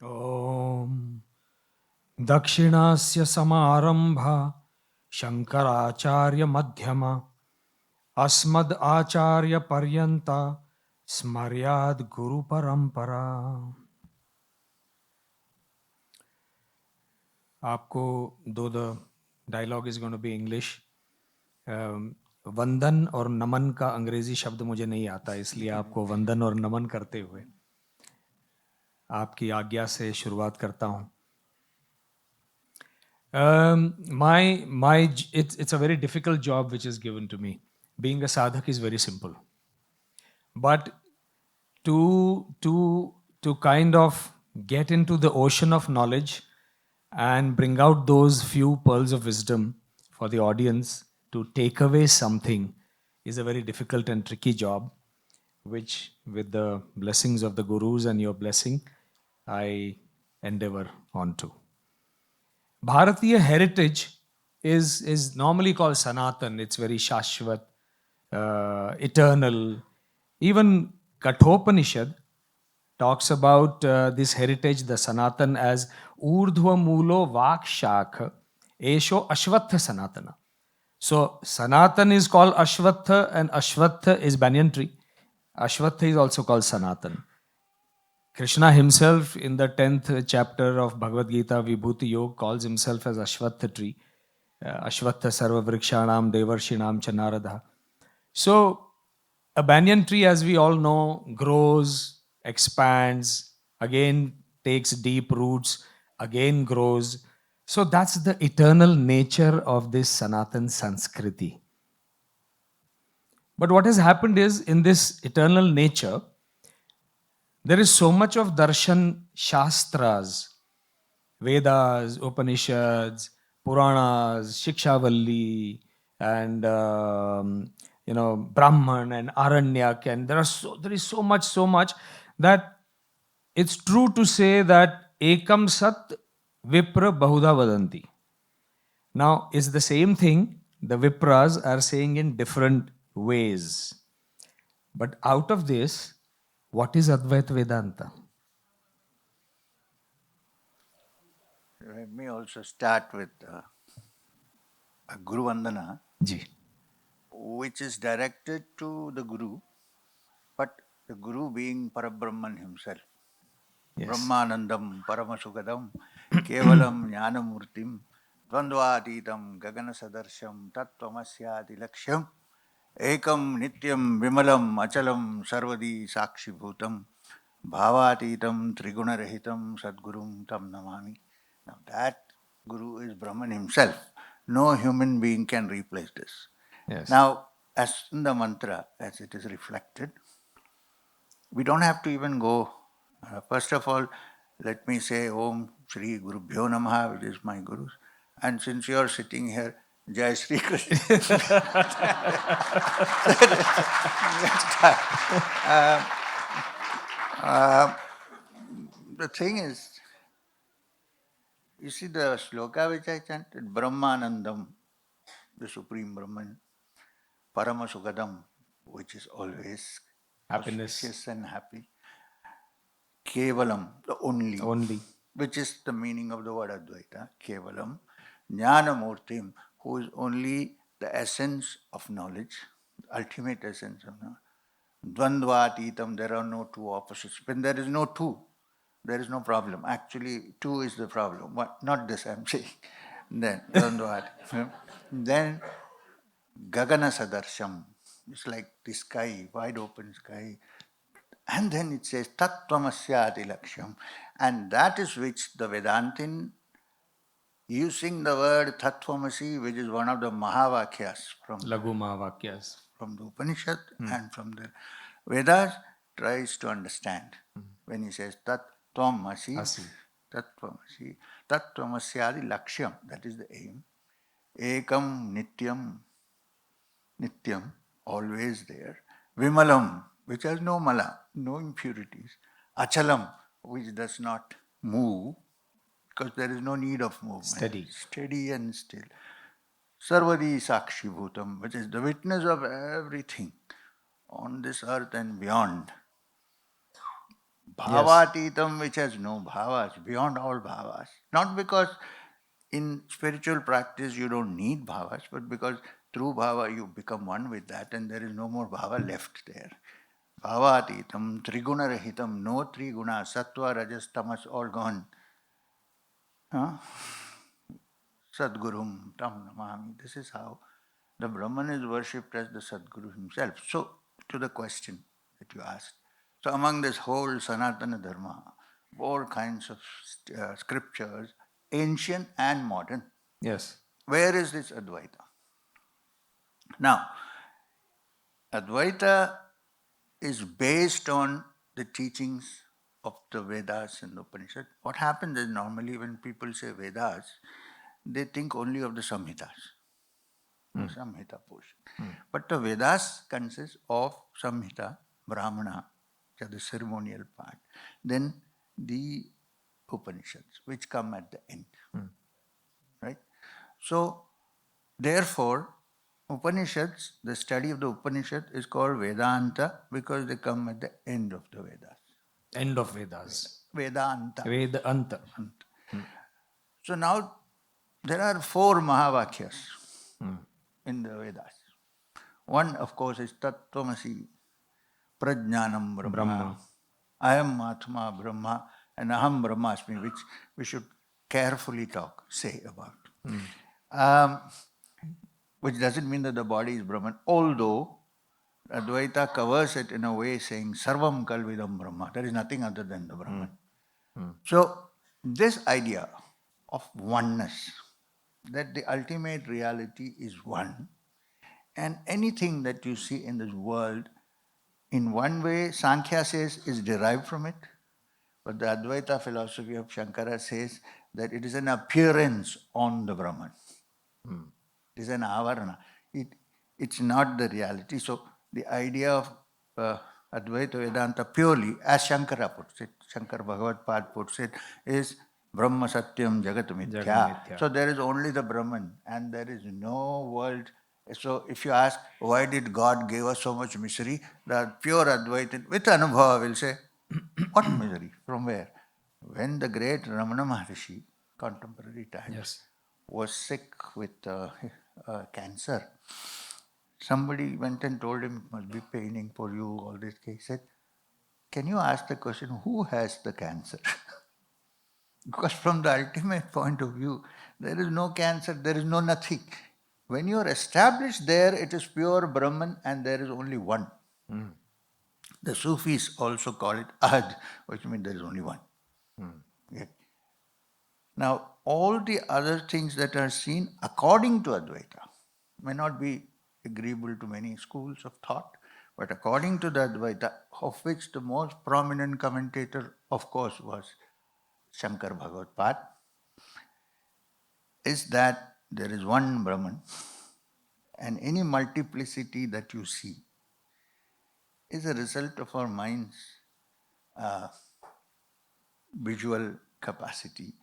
Om Dakshinasya Samarambha Shankaracharya Madhyama Asmad Acharya Paryanta Smaryad Guru Parampara. आपको the dialogue is going to be English. वंदन और नमन का अंग्रेजी शब्द मुझे नहीं आता, इसलिए आपको वंदन और नमन करते हुए आपकी आज्ञा से शुरुआत करता हूँ. It's a very difficult job which is given to me. Being a sadhak is very simple, but to kind of get into the ocean of knowledge and bring out those few pearls of wisdom for the audience to take away something is a very difficult and tricky job, which with the blessings of the gurus and your blessing, I endeavor on to. Bharatiya heritage is normally called Sanatan. It's very Shashvat, eternal. Even Kathopanishad talks about this heritage, the Sanatan, as Urdhva Mulo Vak Shakha, Esho Ashvatha Sanatana. So Sanatan is called Ashvatha, and Ashvatha is banyan tree. Ashvatha is also called Sanatan. Krishna himself in the 10th chapter of Bhagavad Gita, Vibhuti Yoga, calls himself as Ashvatha tree. Ashvatha Sarva Vrikshanam Devarshinam Chanaradha. So, a banyan tree, as we all know, grows, expands, again takes deep roots, again grows. So, that's the eternal nature of this Sanatan Sanskriti. But what has happened is, in this eternal nature, there is so much of darshan shastras, Vedas, Upanishads, Puranas, Shikshavalli, and Brahman and Aranyak, and there is so much that it's true to say that Ekam Sat Vipra Bahuda Vadanti. Now, it's the same thing the Vipras are saying in different ways. But out of this, what is Advaita Vedanta? Let me also start with a Guru Vandana, Ji. which is directed to the Guru, but the Guru being Parabrahman himself. Yes. Brahmanandam Paramasugadam Kevalam Jnanamurtim Dvandvatitam Gaganasadarsham Tattvamasya Laksham Ekam Nityam Vimalam Achalam Sarvadi Sakshi Bhutam Bhavatitam Trigunarahitam Sadgurum Tam Namami. Now that Guru is Brahman himself. No human being can replace this. Yes. Now, as in the mantra, as it is reflected, we don't have to even go. First of all, let me say Om Shri Guru Bhyo Namaha, which is my Gurus. And since you are sitting here, Jai Shri Krishna. The thing is, you see the sloka which I chanted, Brahmanandam, the Supreme Brahman, Paramasugadam, which is always Happiness. auspicious and happy, Kevalam, the only, which is the meaning of the word Advaita, Kevalam, Jnanamurtim, who is only the essence of knowledge, the ultimate essence of knowledge. Dvandvatitam, there are no two opposites. When there is no two, there is no problem. Actually, two is the problem. What? Not this, I'm saying. Then, Dvandvati. Then, Gagana Sadarsham. It's like the sky, wide open sky. And then it says Tattvamasya Laksham. And that is which the Vedantin, using the word Tattvamasi, which is one of the Mahavakyas from Lagu Mahavakyas from the Upanishad and from the Vedas, tries to understand. When he says Tattvamasi, Tattvamasi, Tattvamasyadi Lakshyam, that is the aim. Ekam Nityam, always there. Vimalam, which has no mala, no impurities. Achalam, which does not move, because there is no need of movement. Steady and still. Sarvadi Sakshi Bhutam, which is the witness of everything on this earth and beyond. Bhavatitam, which has no bhavas, beyond all bhavas. Not because in spiritual practice you don't need bhavas, but because through bhava you become one with that and there is no more bhava left there. Bhavatitam, triguna rahitam, no three guna, sattva, rajas, tamas, all gone. Huh? Sadgurum tam namami. This is how the Brahman is worshipped as the Sadguru himself. So, to the question that you asked. So, among this whole Sanatana Dharma, all kinds of scriptures, ancient and modern, Yes. where is this Advaita? Now, Advaita is based on the teachings of the Vedas and the Upanishad. What happens is normally when people say Vedas, they think only of the Samhitas, Samhita portion. But the Vedas consists of Samhita, Brahmana, which are the ceremonial part, then the Upanishads, which come at the end. Right? So, therefore, Upanishads, the study of the Upanishad is called Vedanta because they come at the end of the Vedas. End of Vedas. Vedanta. Vedanta. So now there are 4 Mahavakyas in the Vedas. One, of course, is Tattvamasi, Prajnanam Brahma, Ayam Atma Brahma, and Aham Brahmasmi, which we should carefully say about. Which doesn't mean that the body is Brahman, although Advaita covers it in a way saying Sarvam Kalvidam Brahma. There is nothing other than the Brahman. So, this idea of oneness, that the ultimate reality is one, and anything that you see in this world, in one way, Sankhya says is derived from it, but the Advaita philosophy of Shankara says that it is an appearance on the Brahman. It is an avarana. It's not the reality. So the idea of Advaita Vedanta purely, as Shankara puts it, Shankar Bhagavad Pad puts it, is Brahma Satyam Jagat Mithya. So there is only the Brahman and there is no world. So if you ask, why did God give us so much misery? The pure Advaita, with Anubhava will say, what misery? From where? When the great Ramana Maharshi, contemporary times, was sick with cancer, somebody went and told him it must be paining for you, all this. He said, can you ask the question, who has the cancer? Because from the ultimate point of view, there is no cancer, there is no nothing. When you are established there, it is pure Brahman and there is only one. The Sufis also call it Ahad, which means there is only one. Okay. Now, all the other things that are seen according to Advaita may not be agreeable to many schools of thought, but according to the Advaita, of which the most prominent commentator, of course, was Shankar Bhagavad Pad, is that there is one Brahman, and any multiplicity that you see is a result of our mind's visual capacity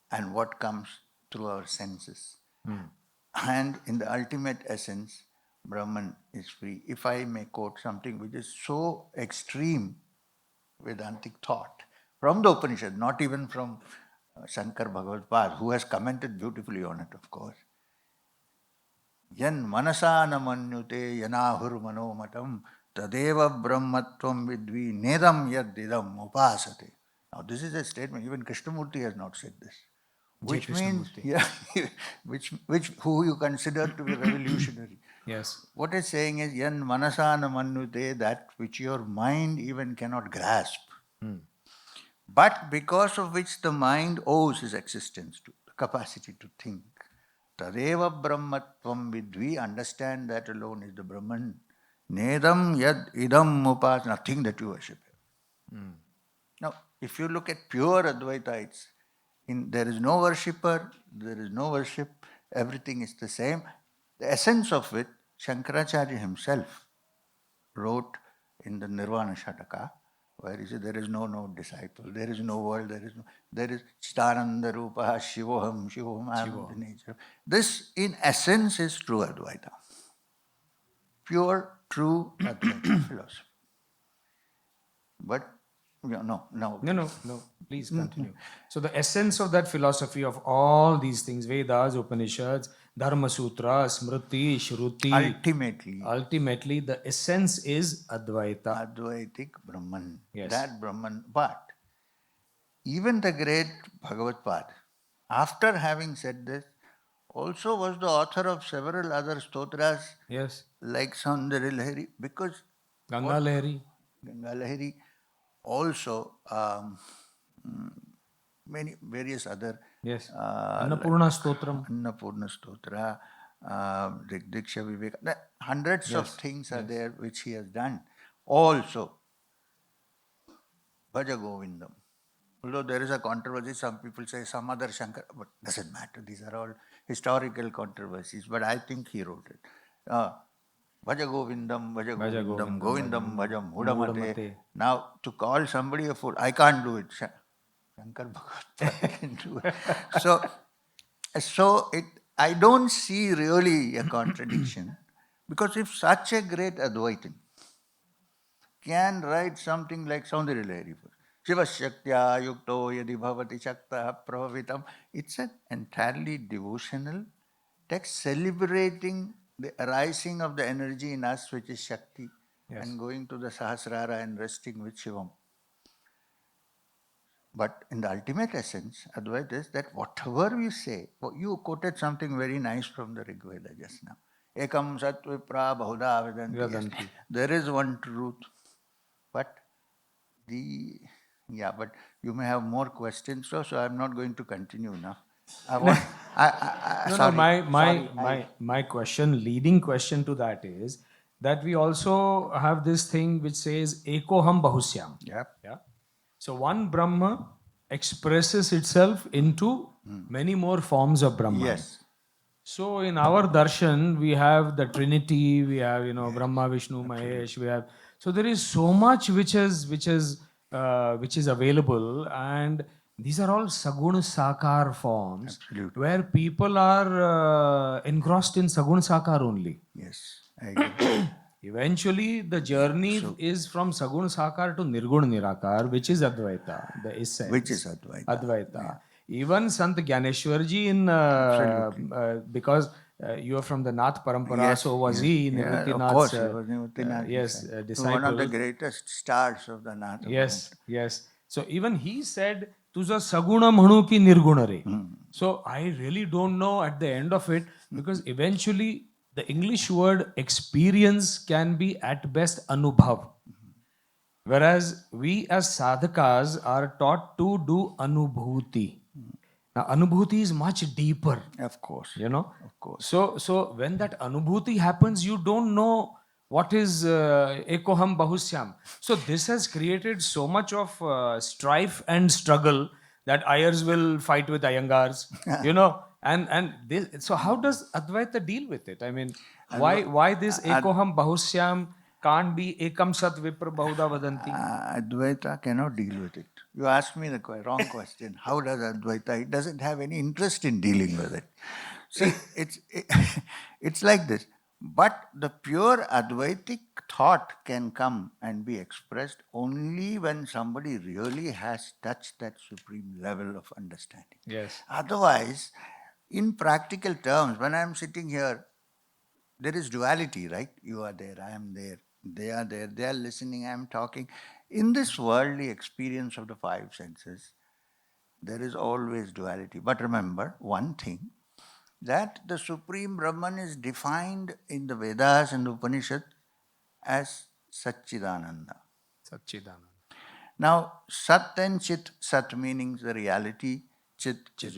and what comes through our senses. And in the ultimate essence, Brahman is free. If I may quote something which is so extreme Vedantic thought from the Upanishad, not even from Shankar Bhagavad Pad, who has commented beautifully on it, of course. Yan manasa namanyute yanahur manomatam tadeva brahmatvam vidvi nedam yadidam upasate. Now this is a statement, even Krishnamurti has not said this. Which means, who you consider to be revolutionary. Yes. What it's saying is, yan manasana manute, that which your mind even cannot grasp. But because of which the mind owes its existence to, the capacity to think. Tadeva brahmatvam vidvi, understand that alone is the Brahman. Nedam yad idam upas, nothing that you worship. Now, if you look at pure Advaita, there is no worshipper, there is no worship, everything is the same. The essence of it, Shankaracharya himself wrote in the Nirvana Shataka, where he said, there is no disciple, there is no world, there is Chidananda Rupa, Shivoham, I am the nature. This, in essence, is true Advaita. Pure, true Advaita philosophy. But No. No. Please continue. So the essence of that philosophy of all these things, Vedas, Upanishads, Dharma Sutra, Smriti, Shruti, ultimately the essence is Advaita. Advaitic Brahman. Yes. That Brahman. But even the great Bhagavad Pad, after having said this, also was the author of several other stotras Yes. like Saundari Lahari, because Ganga Lahari. Ganga Lahari, also many various other Yes. Annapurna Stotram. Annapurna Stotra, Diksha Viveka, hundreds of things are there which he has done. Also, Bhaja Govindam. Although there is a controversy, some people say some other Shankar, but doesn't matter. These are all historical controversies. But I think he wrote it. Bhaja Govindam, Govindam Bhajam Mudamate. Now, to call somebody a fool, I can't do it. Shankar Bhagavad can do it. So I don't see really a contradiction, because if such a great Advaitin can write something like Saundari Lahari, Shiva Shaktya Yukto Yadi Bhavati Shakta Prabhavitam, it's an entirely devotional text celebrating the arising of the energy in us, which is Shakti, and going to the Sahasrara and resting with Shivam. But in the ultimate essence, Advaita is that whatever we say, you quoted something very nice from the Rig Veda just now. Ekam sat vipra bahuda vedanti. There is one truth. But but you may have more questions, so I'm not going to continue now. My question, leading question to that is that we also have this thing which says Ekoham Bahusyam. Yep. Yeah. So one Brahma expresses itself into many more forms of Brahman. Yes. So in our darshan, we have the Trinity, we have Brahma, Vishnu, Mahesh. We have, so there is so much which is available, and these are all Saguna Sakar forms. Absolutely. Where people are engrossed in Saguna Sakar only. Yes, I agree. Eventually, the journey is from Saguna Sakar to Nirguna Nirakar, which is Advaita, the essence. Which is Advaita. Advaita. Yeah. Even Sant Gyaneshwarji because you are from the Nath Parampara, so was he Nivritti Nath's? Of course, he was Nivritti disciple. One of the greatest stars of the Nath. Yes. So even he said, Tuja Saguna Manu ki Nirguna re. So I really don't know at the end of it, because eventually the English word experience can be at best anubhav. Whereas we as sadhakas are taught to do anubhuti. Now, anubhuti is much deeper. Of course. Of course. So when that anubhuti happens, you don't know what is ekoham bahusyam. So this has created so much of strife and struggle that Ayers will fight with Iyengars, and this, so how does Advaita deal with it? I mean, why this ekoham bahusyam can't be ekam sat vipra bahuda vadanti? Advaita cannot deal with it. You asked me the wrong question. How does Advaita? It doesn't have any interest in dealing with it. See, it's like this. But the pure Advaitic thought can come and be expressed only when somebody really has touched that supreme level of understanding. Yes. Otherwise, in practical terms, when I'm sitting here, there is duality, right? You are there, I am there, they are there, they are listening, I am talking. In this worldly experience of the five senses, there is always duality. But remember one thing, that the Supreme Brahman is defined in the Vedas and the Upanishad as Satchidananda. Now, Sat and Chit, Sat meaning the reality, Chit is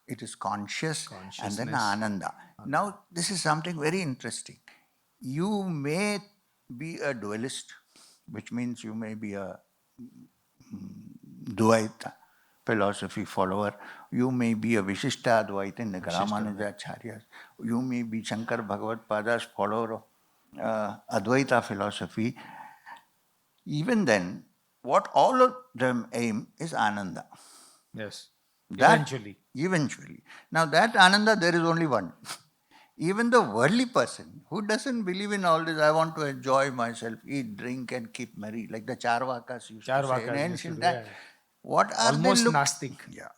it is conscious, and then Ananda. Now, this is something very interesting. You may be a dualist, which means you may be a Dvaita philosophy follower. You may be a Vishishta Advaita in the Ramanuja Acharyas. You may be Shankar Bhagavad Pada's follower of Advaita philosophy. Even then, what all of them aim is Ananda. Yes. Eventually. Now that Ananda, there is only one. Even the worldly person who doesn't believe in all this, I want to enjoy myself, eat, drink, and keep merry, like the Charvakas used to say in Charvakas used to ancient do, times. yeah. What are they Almost look? Nastic. Yeah,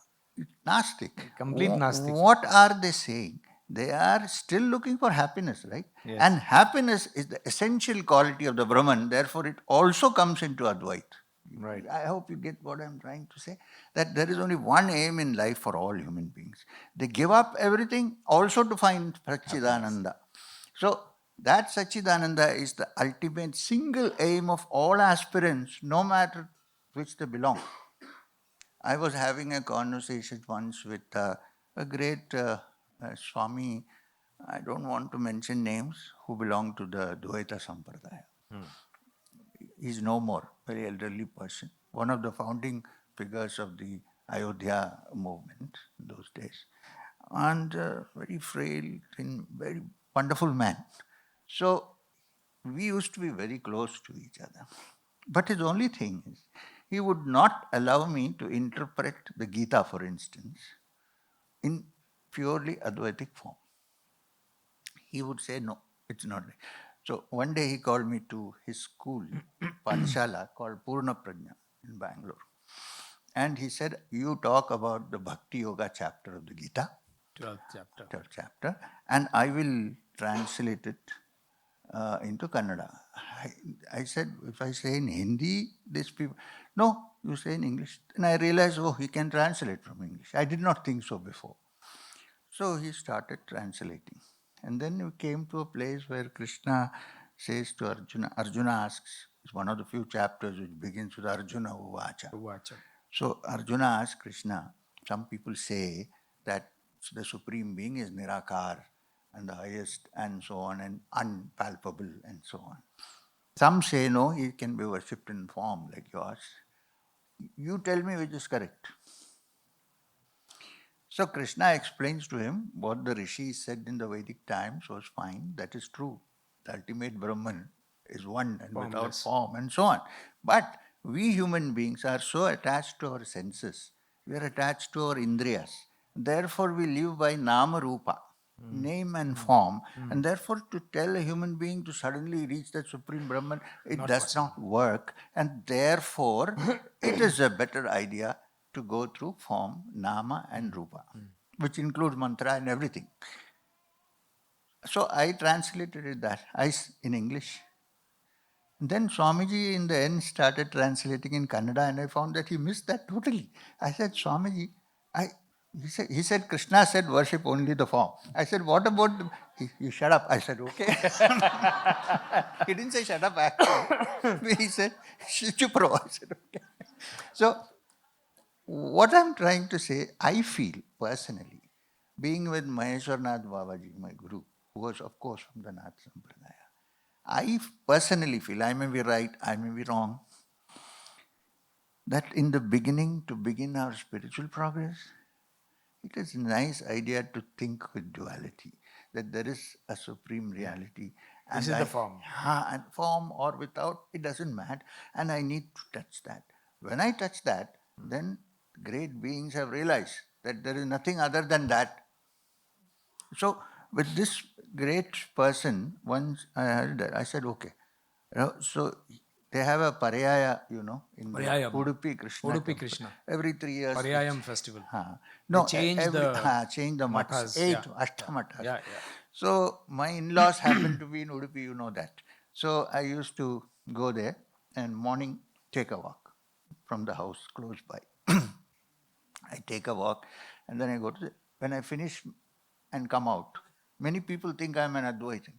Gnostic. Complete Nastic. What are they saying? They are still looking for happiness, right? Yes. And happiness is the essential quality of the Brahman. Therefore, it also comes into Advaita. Right. I hope you get what I'm trying to say. That there is only one aim in life for all human beings. They give up everything also to find Satchidananda. So that Satchidananda is the ultimate single aim of all aspirants, no matter which they belong. I was having a conversation once with a great Swami, I don't want to mention names, who belong to the Dvaita Sampradaya. He's no more, very elderly person, one of the founding figures of the Ayodhya movement in those days, and very frail, thin, very wonderful man. So we used to be very close to each other. But his only thing is, he would not allow me to interpret the Gita, for instance, in purely Advaitic form. He would say, no, it's not. So one day he called me to his school, Pathshala, called Purna Prajna in Bangalore. And he said, you talk about the Bhakti Yoga chapter of the Gita, 12th chapter. third chapter, and I will translate it into Kannada. I said, if I say in Hindi, these people, no, you say in English. And I realized, oh, he can translate from English. I did not think so before. So he started translating. And then we came to a place where Krishna says to Arjuna, Arjuna asks, it's one of the few chapters which begins with Arjuna Uvacha. Uvacha. So Arjuna asks Krishna, some people say that the Supreme Being is Nirakar and the highest and so on and unpalpable and so on. Some say no, he can be worshipped in form like yours. You tell me which is correct. So Krishna explains to him what the rishis said in the Vedic times was fine, that is true. The ultimate Brahman is one and without Formless. form and so on. But we human beings are so attached to our senses, we are attached to our indriyas. Therefore we live by nama rupa, name and form, and therefore to tell a human being to suddenly reach that supreme Brahman, it Not does possible. not work, and therefore it is a better idea to go through form, nama and rupa, which includes mantra and everything. So I translated it that in English. Then Swamiji in the end started translating in Kannada, and I found that he missed that totally. I said, Swamiji, he said, Krishna said worship only the form. I said, what about you shut up. I said, okay. He didn't say shut up actually. He said, chup raho. I said, okay. So what I'm trying to say, I feel personally, being with Maheshwarnath Babaji, my guru, who was of course from the Nath Sampradaya, I personally feel, I may be right, I may be wrong, that in the beginning, to begin our spiritual progress, it is a nice idea to think with duality, that there is a supreme reality. This is the form. And form or without, it doesn't matter. And I need to touch that. When I touch that, then great beings have realized that there is nothing other than that. So with this great person, once I heard that, I said, okay. So they have a Pariyaya, in the Pariyayam. Udupi Krishna Udupi temple. Krishna. Every 3 years. Pariyayam festival. No, change change the mats. mathas, 8 yeah. Ashtamatas. Yeah. So my in-laws happen to be in Udupi, you know that. So I used to go there and morning take a walk from the house close by. I take a walk and then I go to when I finish and come out. Many people think I'm an Advaitin.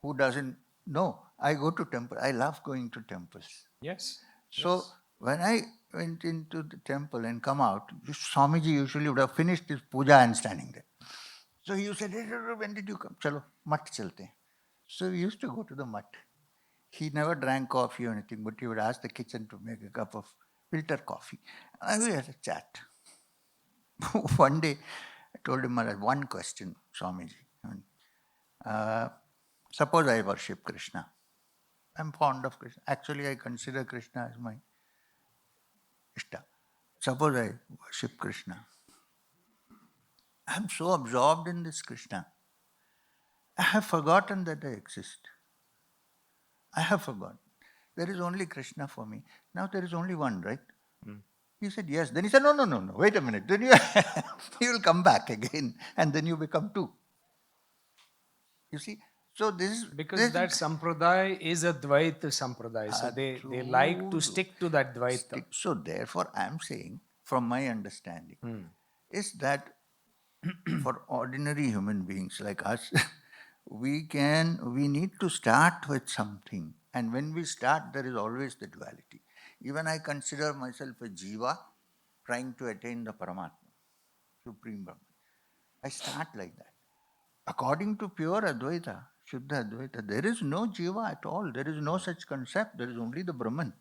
Who doesn't know? I go to temple. I love going to temples. Yes. So when I went into the temple and come out, Swamiji usually would have finished his puja and standing there. So he said, hey, when did you come? Chalo, mat chalte. So we used to go to the mat. He never drank coffee or anything, but he would ask the kitchen to make a cup of filter coffee. And we had a chat. One day, I told him, one question, Swamiji. Suppose I worship Krishna. I'm fond of Krishna. Actually, I consider Krishna as my Ishta. Suppose I worship Krishna. I'm so absorbed in this Krishna I have forgotten that I exist. I have forgotten. There is only Krishna for me. Now there is only one, right? He said, yes. Then he said, no, no, no, no. Wait a minute. Then you will come back again and then you become two. You see? So Because this that sampradaya is a Dvaita sampradaya. So they like to stick to that Dvaita. So therefore, I am saying, from my understanding, is that for ordinary human beings like us, we need to start with something. And when we start, there is always the duality. Even I consider myself a jiva trying to attain the Paramatma, Supreme Brahman. I start like that. According to pure Advaita, Shuddha Advaita, there is no jiva at all. There is no such concept. There is only the Brahman.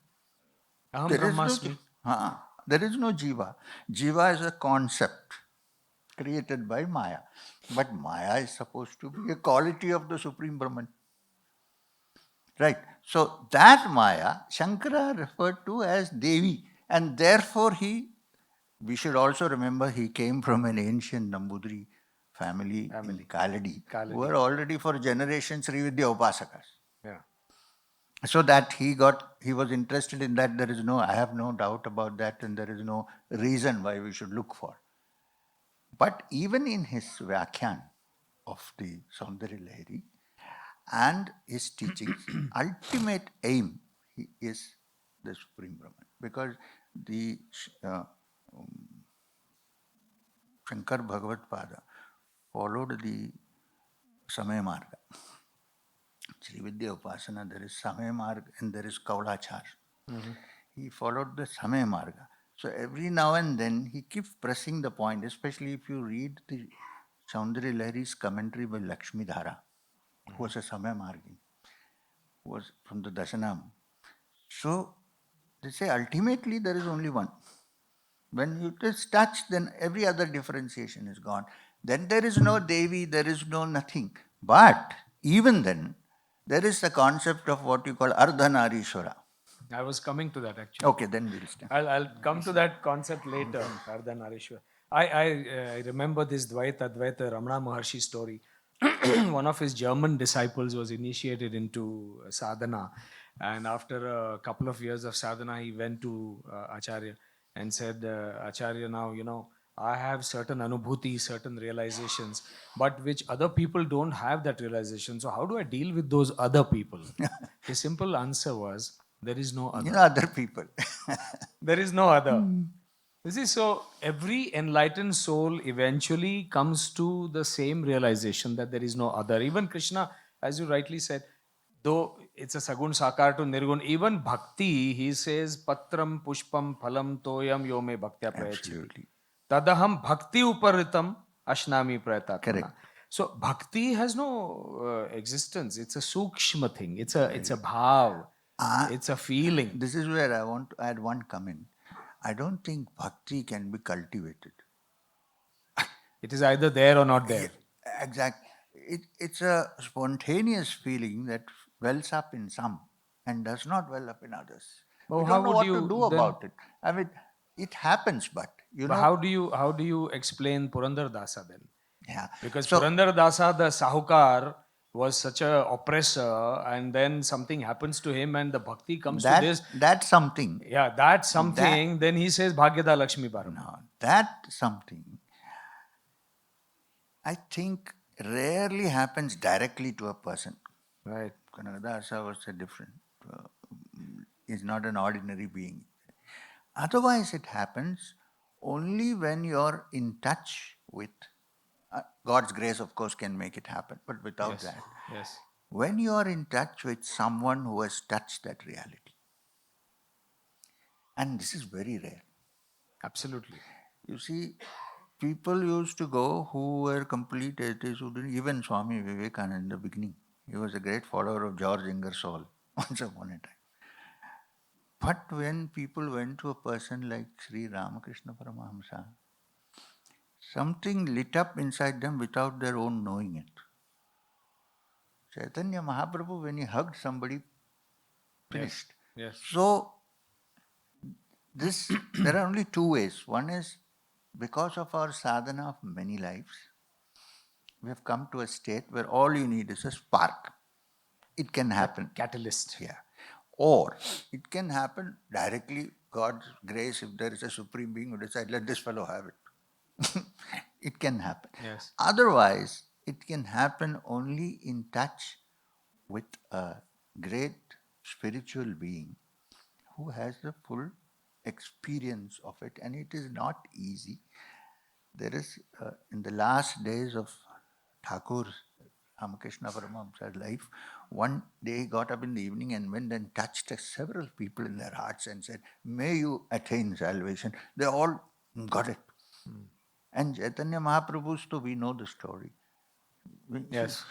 Aham There is no, Brahmasmi. there is no jiva. Jiva is a concept created by Maya. But Maya is supposed to be a quality of the Supreme Brahman. Right. So that Maya, Shankara referred to as Devi. And therefore we should also remember he came from an ancient Nambudri family in Kaladi, who were already for generations Srividya Upasakas. Yeah. So that he was interested in that. I have no doubt about that, and there is no reason why we should look for. But even in his Vyakhyan of the Saundarya Lahari and his teachings, ultimate aim is the Supreme Brahman. Because the Shankar Bhagavad Pada followed the Samaya Marga. Srividya Upasana, there is Samaya Marga and there is Kaulachar. He followed the Samaya Marga. So every now and then he keeps pressing the point, especially if you read the Saundarya Lahari's commentary by Lakshmi Dhara, who was a Samaya Margi, who was from the Dasanam. So they say ultimately there is only one. When you just touch, then every other differentiation is gone. Then there is no Devi, there is no nothing. But even then, there is the concept of what you call Ardhanarishwara. I was coming to that actually. Okay, then we'll start. I'll come to that concept later, Ardhanarishwar. I remember this Dvaita Ramana Maharshi story. One of his German disciples was initiated into sadhana, and after a couple of years of sadhana, he went to Acharya and said, Acharya, now I have certain anubhuti, certain realizations, but which other people don't have that realization. So how do I deal with those other people? His simple answer was, there is no other. Other people. There is no other. You see, so every enlightened soul eventually comes to the same realization that there is no other. Even Krishna, as you rightly said, though it's a sagun sakar to nirgun, even bhakti, he says, patram pushpam phalam toyam yome bhaktya prayachiti. Tadaham bhakti uparitam ashnami prayatatmana. Correct. So bhakti has no existence. It's a sukshma thing. It's a bhav. It's a feeling. This is where I want to add one comment. I don't think bhakti can be cultivated. It is either there or not there. Exactly. It's a spontaneous feeling that wells up in some and does not well up in others. Well, we how don't know would what you to do then- about it. I mean, it happens, but But how do you explain Purandar Dasa then? Yeah. Because So- Purandar Dasa, the Sahukar, was such a oppressor, and then something happens to him, and the bhakti comes to this. That's something. Yeah, that's something. Then he says Bhagyada Lakshmi Param. No, that something I think rarely happens directly to a person. Right. Kanadasa was a different. Is not an ordinary being. Otherwise, it happens only when you're in touch with God's grace, of course, can make it happen, but without that. Yes. When you are in touch with someone who has touched that reality. And this is very rare. Absolutely. You see, people used to go who were complete atheists, who didn't, even Swami Vivekananda in the beginning. He was a great follower of George Ingersoll once upon a time. But when people went to a person like Sri Ramakrishna Paramahamsa, something lit up inside them without their own knowing it. Chaitanya Mahaprabhu, when he hugged somebody, finished. Yes. So, there are only two ways. One is because of our sadhana of many lives, we have come to a state where all you need is a spark. It can happen. Catalyst. Yeah. Or it can happen directly, God's grace, if there is a supreme being who decides, let this fellow have it. It can happen. Yes. Otherwise, it can happen only in touch with a great spiritual being who has the full experience of it, and it is not easy. There is, in the last days of Thakur Ramakrishna Paramahamsa's life, one day he got up in the evening and went and touched several people in their hearts and said, may you attain salvation. They all got it. And Chaitanya Mahaprabhu's too, we know the story. Yes.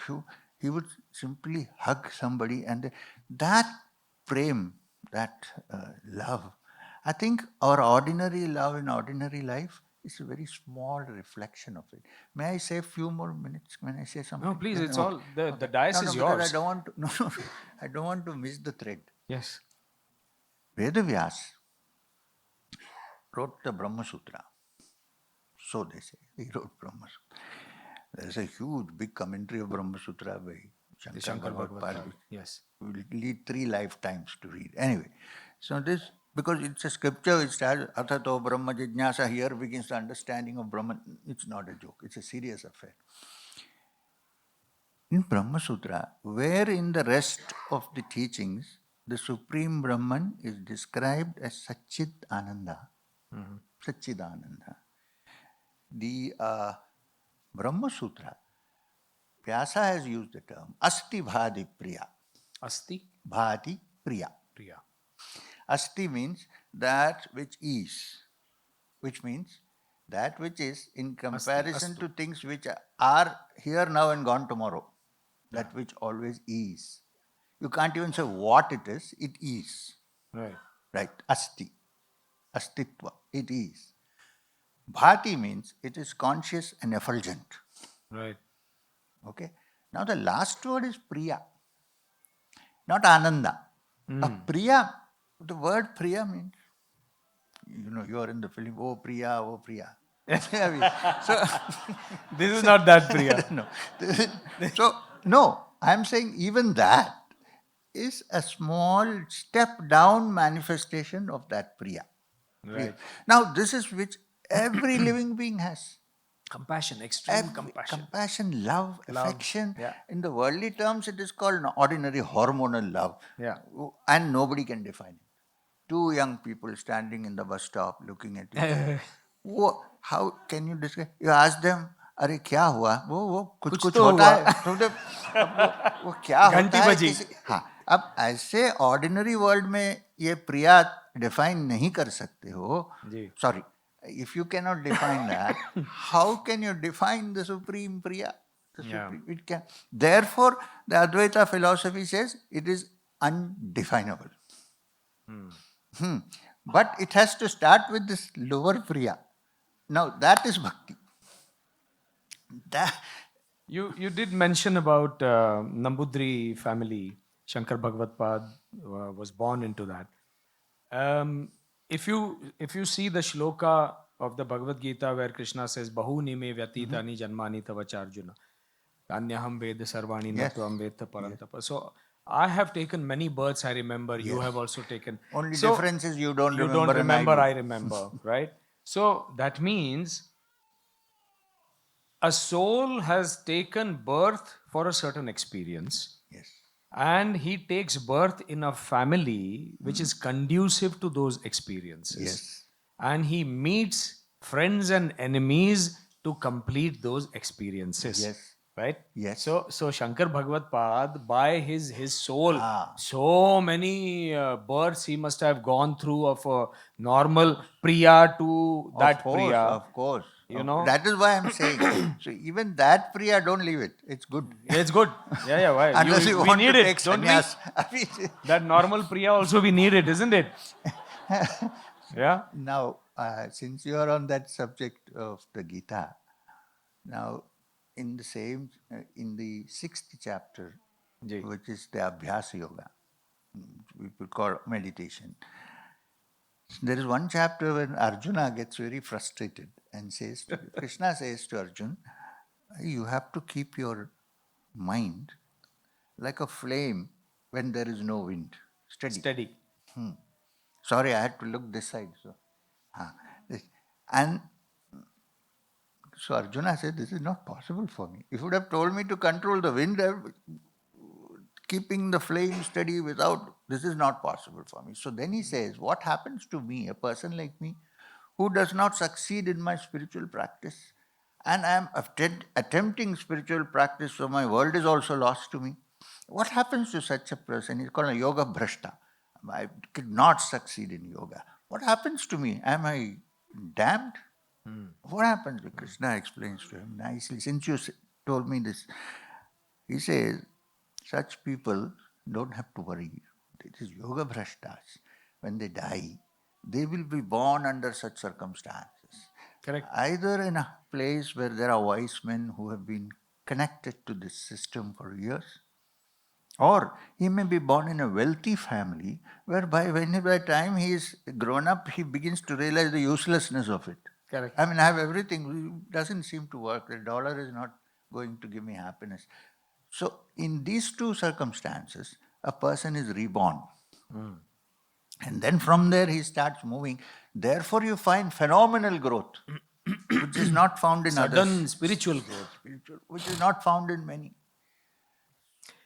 He would simply hug somebody, and that prem, that love, I think our ordinary love in ordinary life is a very small reflection of it. May I say a few more minutes when I say something? No, please, it's Okay. all, the dais is Because yours. I don't want to, no, I don't want to miss the thread. Yes. Vedavyas wrote the Brahma Sutra. So they say, he wrote Brahma Sutra. There is a huge, big commentary of Brahma Sutra by Shankar Bhagavad. Yes. We will need 3 lifetimes to read. Anyway, so this, because it's a scripture which starts, Athato Brahma Jijnasa, here begins the understanding of Brahman. It's not a joke, it's a serious affair. In Brahma Sutra, where in the rest of the teachings, the Supreme Brahman is described as Satchit Ananda. Satchidananda. The Brahma Sutra, Vyasa has used the term Asti Bhadi Priya. Asti Bhadi Priya. Priya. Asti means that which is, which means that which is in comparison to things which are here now and gone tomorrow. That which always is. You can't even say what it is. Right. Right. Asti. Astitva. It is. Bhati means it is conscious and effulgent. Right. Okay. Now the last word is Priya, not Ananda. A Priya, the word Priya means, you are in the film, oh Priya, oh Priya. So This is not that Priya. no. So, no, I'm saying even that is a small step down manifestation of that Priya. Right. Now, this is which every living being has. Compassion, extreme compassion. Compassion, love, affection. Yeah. In the worldly terms, it is called an ordinary hormonal love. Yeah. And nobody can define it. 2 young people standing in the bus stop looking at each other. How can you describe? You ask them, अरे क्या हुआ? वो कुछ तो होता हुआ। है। वो क्या होता घंटी है? बजी। हाँ, अब ऐसे ऑर्डिनरी वर्ल्ड में ये प्रिया डिफाइन नहीं कर सकते हो. Sorry. If you cannot define that, how can you define the Supreme Priya? It can. Therefore, the Advaita philosophy says it is undefinable. But it has to start with this lower Priya. Now, that is bhakti. You did mention about Nambudri family. Shankar Bhagavad was born into that. If you see the shloka of the Bhagavad Gita where Krishna says, Bahuni me vyatitani janmani tavacharjuna. Anyaham veda sarvani natvam veda parantapa. So I have taken many births, I remember. You have also taken. Only difference is you don't remember. You don't remember, I remember, right? So that means a soul has taken birth for a certain experience. Yes. And he takes birth in a family which is conducive to those experiences. Yes. And he meets friends and enemies to complete those experiences. Yes. Right? Yes. So Shankar Bhagavad Pad, by his soul, so many births he must have gone through of a normal Priya to that Priya. Of course. You know? That is why I'm saying. So even that Priya, don't leave it. It's good. It's good. Yeah, why? Unless you we want need to it, take don't sannyas. we? That normal Priya also we need it, isn't it? Yeah. Now, since you are on that subject of the Gita, now in the 6th chapter, which is the Abhyasa Yoga, we could call meditation. There is one chapter when Arjuna gets very frustrated and says, Krishna says to Arjuna, You have to keep your mind like a flame when there is no wind. Steady. Steady. Sorry, I had to look this side. So, and so Arjuna said, "This is not possible for me. If you would have told me to control the wind, keeping the flame steady without, this is not possible for me." So then he says, what happens to me, a person like me, who does not succeed in my spiritual practice, and I am attempting spiritual practice, so my world is also lost to me. What happens to such a person? He's called a yoga bhrashta. I could not succeed in yoga. What happens to me? Am I damned? What happens? Krishna explains to him nicely. Since you told me this, he says, such people don't have to worry. It is yoga bhrashtas. When they die, they will be born under such circumstances. Correct. Either in a place where there are wise men who have been connected to this system for years, or he may be born in a wealthy family whereby by the time he is grown up, he begins to realize the uselessness of it. Correct. I mean, I have everything, it doesn't seem to work. The dollar is not going to give me happiness. So, in these two circumstances, a person is reborn. And then from there he starts moving. Therefore, you find phenomenal growth, which is not found in Sudden others. spiritual growth. Which is not found in many.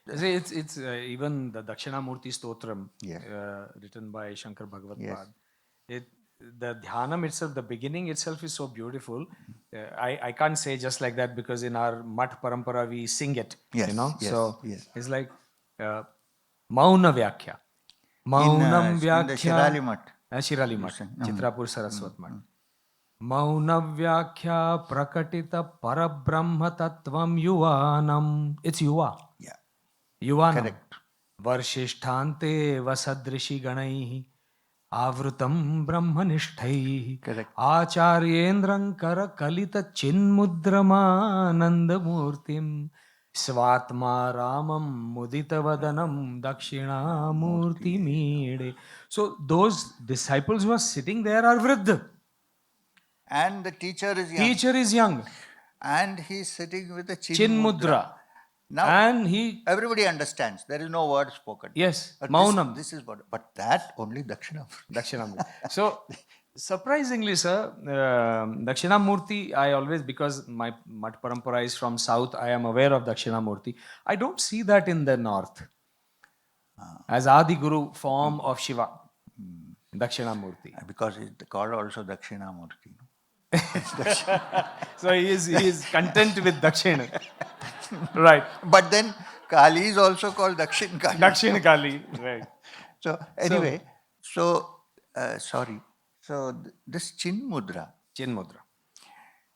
You see, it's even the Dakshinamurti Stotram, Yes. written by Shankar Bhagavad Yes. Pad. The dhyanam itself, the beginning itself is so beautiful. I can't say just like that because in our Mat Parampara we sing it, Yes, you know. yes, So yes. it's like Mauna Vyakhya. Maunam In the Vyakhya. Shirali Mat. Shirali Mat, Chitrapur Saraswat Mat. Mauna Vyakhya Prakatita Parabrahma Tattvam Yuvanam. It's Yuva. Yeah. युवानं Correct. वर्षिष्ठान्ते वसदृशिगणैः आवृतं ब्रह्मनिष्ठैः Correct. आचार्येन्द्रं करकलितचिन्मुद्रमानन्दमूर्तिं स्वात्मा रामं मुदितवदनं दक्षिणामूर्तिमीडे. So those disciples who are sitting there are vriddha. And the teacher is young. Teacher is young. And he is sitting with a chin Chin mudra. mudra. Now, And he, everybody understands. There is no word spoken. yes, But Maunam. This is what. But that only Dakshinamurti. Dakshinamurti. So, surprisingly, sir, Dakshinamurti, I always, because my Mat Parampara is from south, I am aware of Dakshinamurti. I don't see that in the north. As Adi Guru form of Shiva, Dakshinamurti. Because it's called also Dakshinamurti. So he is content with Dakshina. Right. But then Kali is also called Dakshin Kali. Dakshin Kali. Right. So anyway, sorry. So this Chin Mudra, Chin Mudra.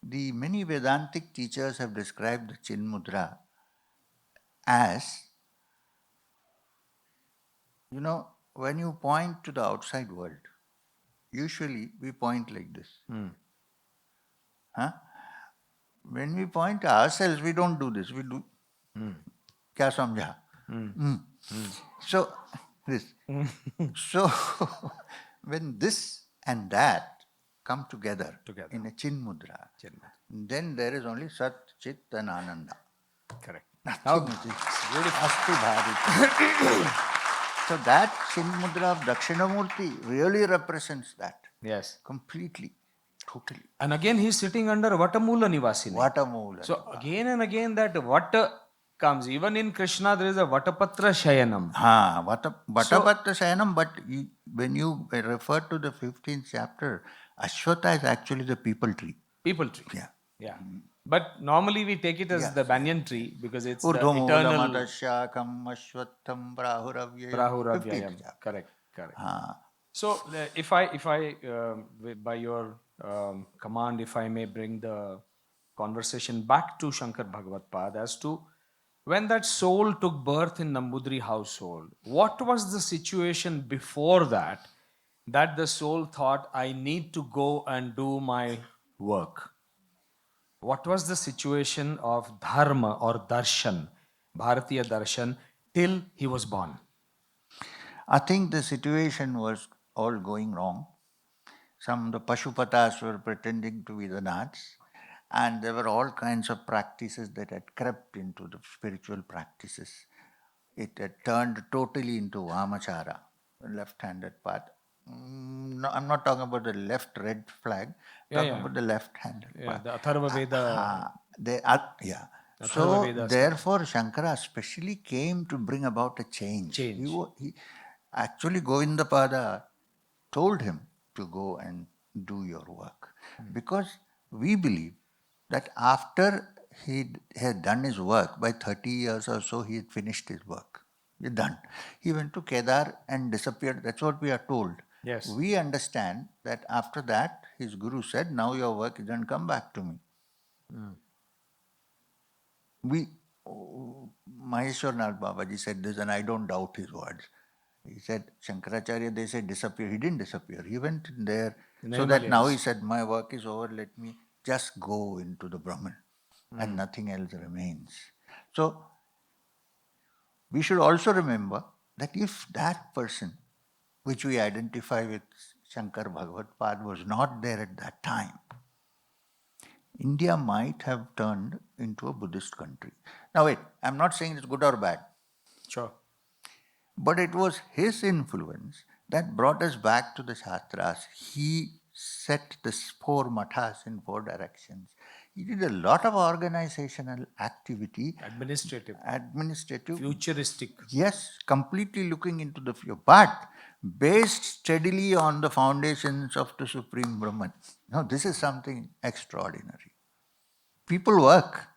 the many Vedantic teachers have described the Chin Mudra as, when you point to the outside world, usually we point like this. Huh? When we point to ourselves, we don't do this. We do. Kya samjha? So, this. So, when this and that come together. In a Chin Mudra, then there is only Sat, Chit and Ananda. Correct. Nothing is Asti Bharit. So that Chin Mudra of Dakshinamurti really represents that. Yes. Completely. Totally. And again, he is sitting under Vatamula Nivasini. Vatamula. So again and again that Vata comes. Even in Krishna, there is a Vatapatra Shayanam. Vatapatra Shayanam, but when you refer to the 15th chapter, Ashwata is actually the people tree. People tree. Yeah. Yeah. But normally we take it as the banyan tree because it's the eternal. Urdhvamoolamadasyakam ashwatham Prahuravyayam. Correct. So if I by your command, if I may bring the conversation back to Shankar Bhagavad Pad as to when that soul took birth in Nambudri household, what was the situation before that the soul thought, I need to go and do my work? What was the situation of dharma or darshan, Bharatiya darshan, till he was born? I think the situation was all going wrong. The Pashupatas were pretending to be the Naths, And there were all kinds of practices that had crept into the spiritual practices. It had turned totally into Vamachara, left-handed path. No, I'm not talking about the left red flag, talking about the left-handed path. The Atharva Veda. Yeah. Atharva So, Vedas. therefore, Shankara especially came to bring about a change. He actually, Govindapada told him to go and do your work. Because we believe that after he had done his work, by 30 years or so, he had finished his work. He's done. He went to Kedar and disappeared. That's what we are told. Yes. We understand that after that, his guru said, now your work is done, come back to me. Maheshwarnath Babaji said this, and I don't doubt his words. He said, Shankaracharya, they said disappear. He didn't disappear. He went in there. So that now he said, my work is over, let me just go into the Brahman. And nothing else remains. So, we should also remember that if that person, which we identify with Shankar Bhagavad Pad, was not there at that time, India might have turned into a Buddhist country. Now wait, I'm not saying it's good or bad. Sure. But it was his influence that brought us back to the Shastras. He set the 4 mathas in 4 directions. He did a lot of organizational activity. Administrative. Futuristic. Yes, completely looking into the future, but based steadily on the foundations of the Supreme Brahman. Now, this is something extraordinary. People work,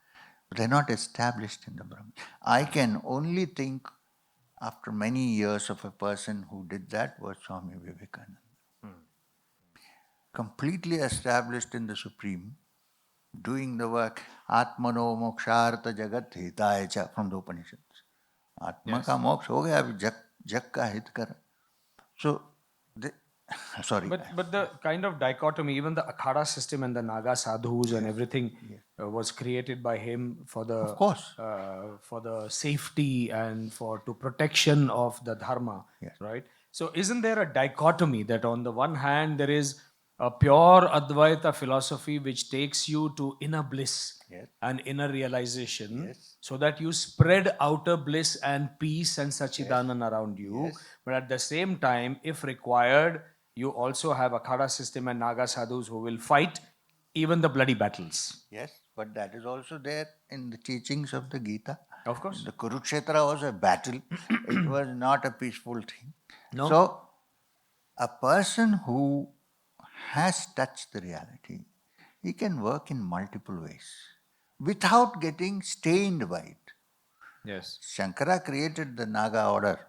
but they're not established in the Brahman. I can only think, after many years, of a person who did that was Swami Vivekananda. Completely established in the Supreme, doing the work, Atmano mokshartha jagat hitaya cha, from the Upanishads. Atma ka moksha ho gaya, abhi jag ka hit kar. So, sorry. But the kind of dichotomy, even the Akhada system and the Naga sadhus and everything was created by him for the, of course, for the safety and to protection of the dharma, right? So isn't there a dichotomy that on the one hand there is a pure Advaita philosophy which takes you to inner bliss and inner realization, so that you spread outer bliss and peace and Sachidanan around you, but at the same time, if required, you also have Akhada system and Naga sadhus who will fight even the bloody battles. Yes, but that is also there in the teachings of the Gita. Of course. The Kurukshetra was a battle. It was not a peaceful thing. No. So, a person who has touched the reality, he can work in multiple ways without getting stained by it. Yes. Shankara created the Naga order,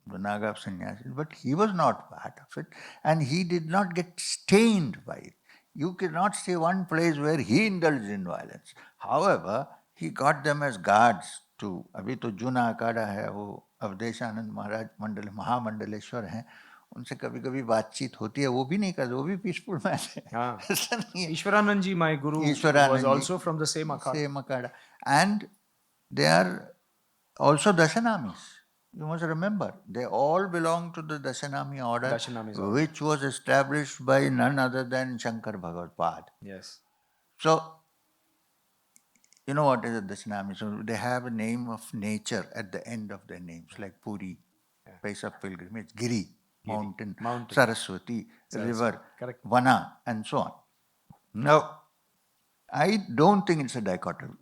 the Naga of Sannyasis, but he was not part of it, and he did not get stained by it. You cannot say one place where he indulged in violence. However, he got them as guards to, अभी तो जूना अखाड़ा है, वो अवधेशानंद महाराज मंडल महामंडलेश्वर हैं, उनसे कभी कभी बातचीत होती है, वो भी नहीं करते, वो भी पीसफुल मैन है. Ishwaranand ji, my guru, was also from the same akhada. And they are also Dashanamis. You must remember, they all belong to the Dashanami order, which was established by none other than Shankar Bhagavad Pad. Yes. So, you know what is a Dashanami? So they have a name of nature at the end of their names, like Puri, place of pilgrimage, Giri, mountain, Saraswati, river, Vana, and so on. Now, I don't think it's a dichotomy.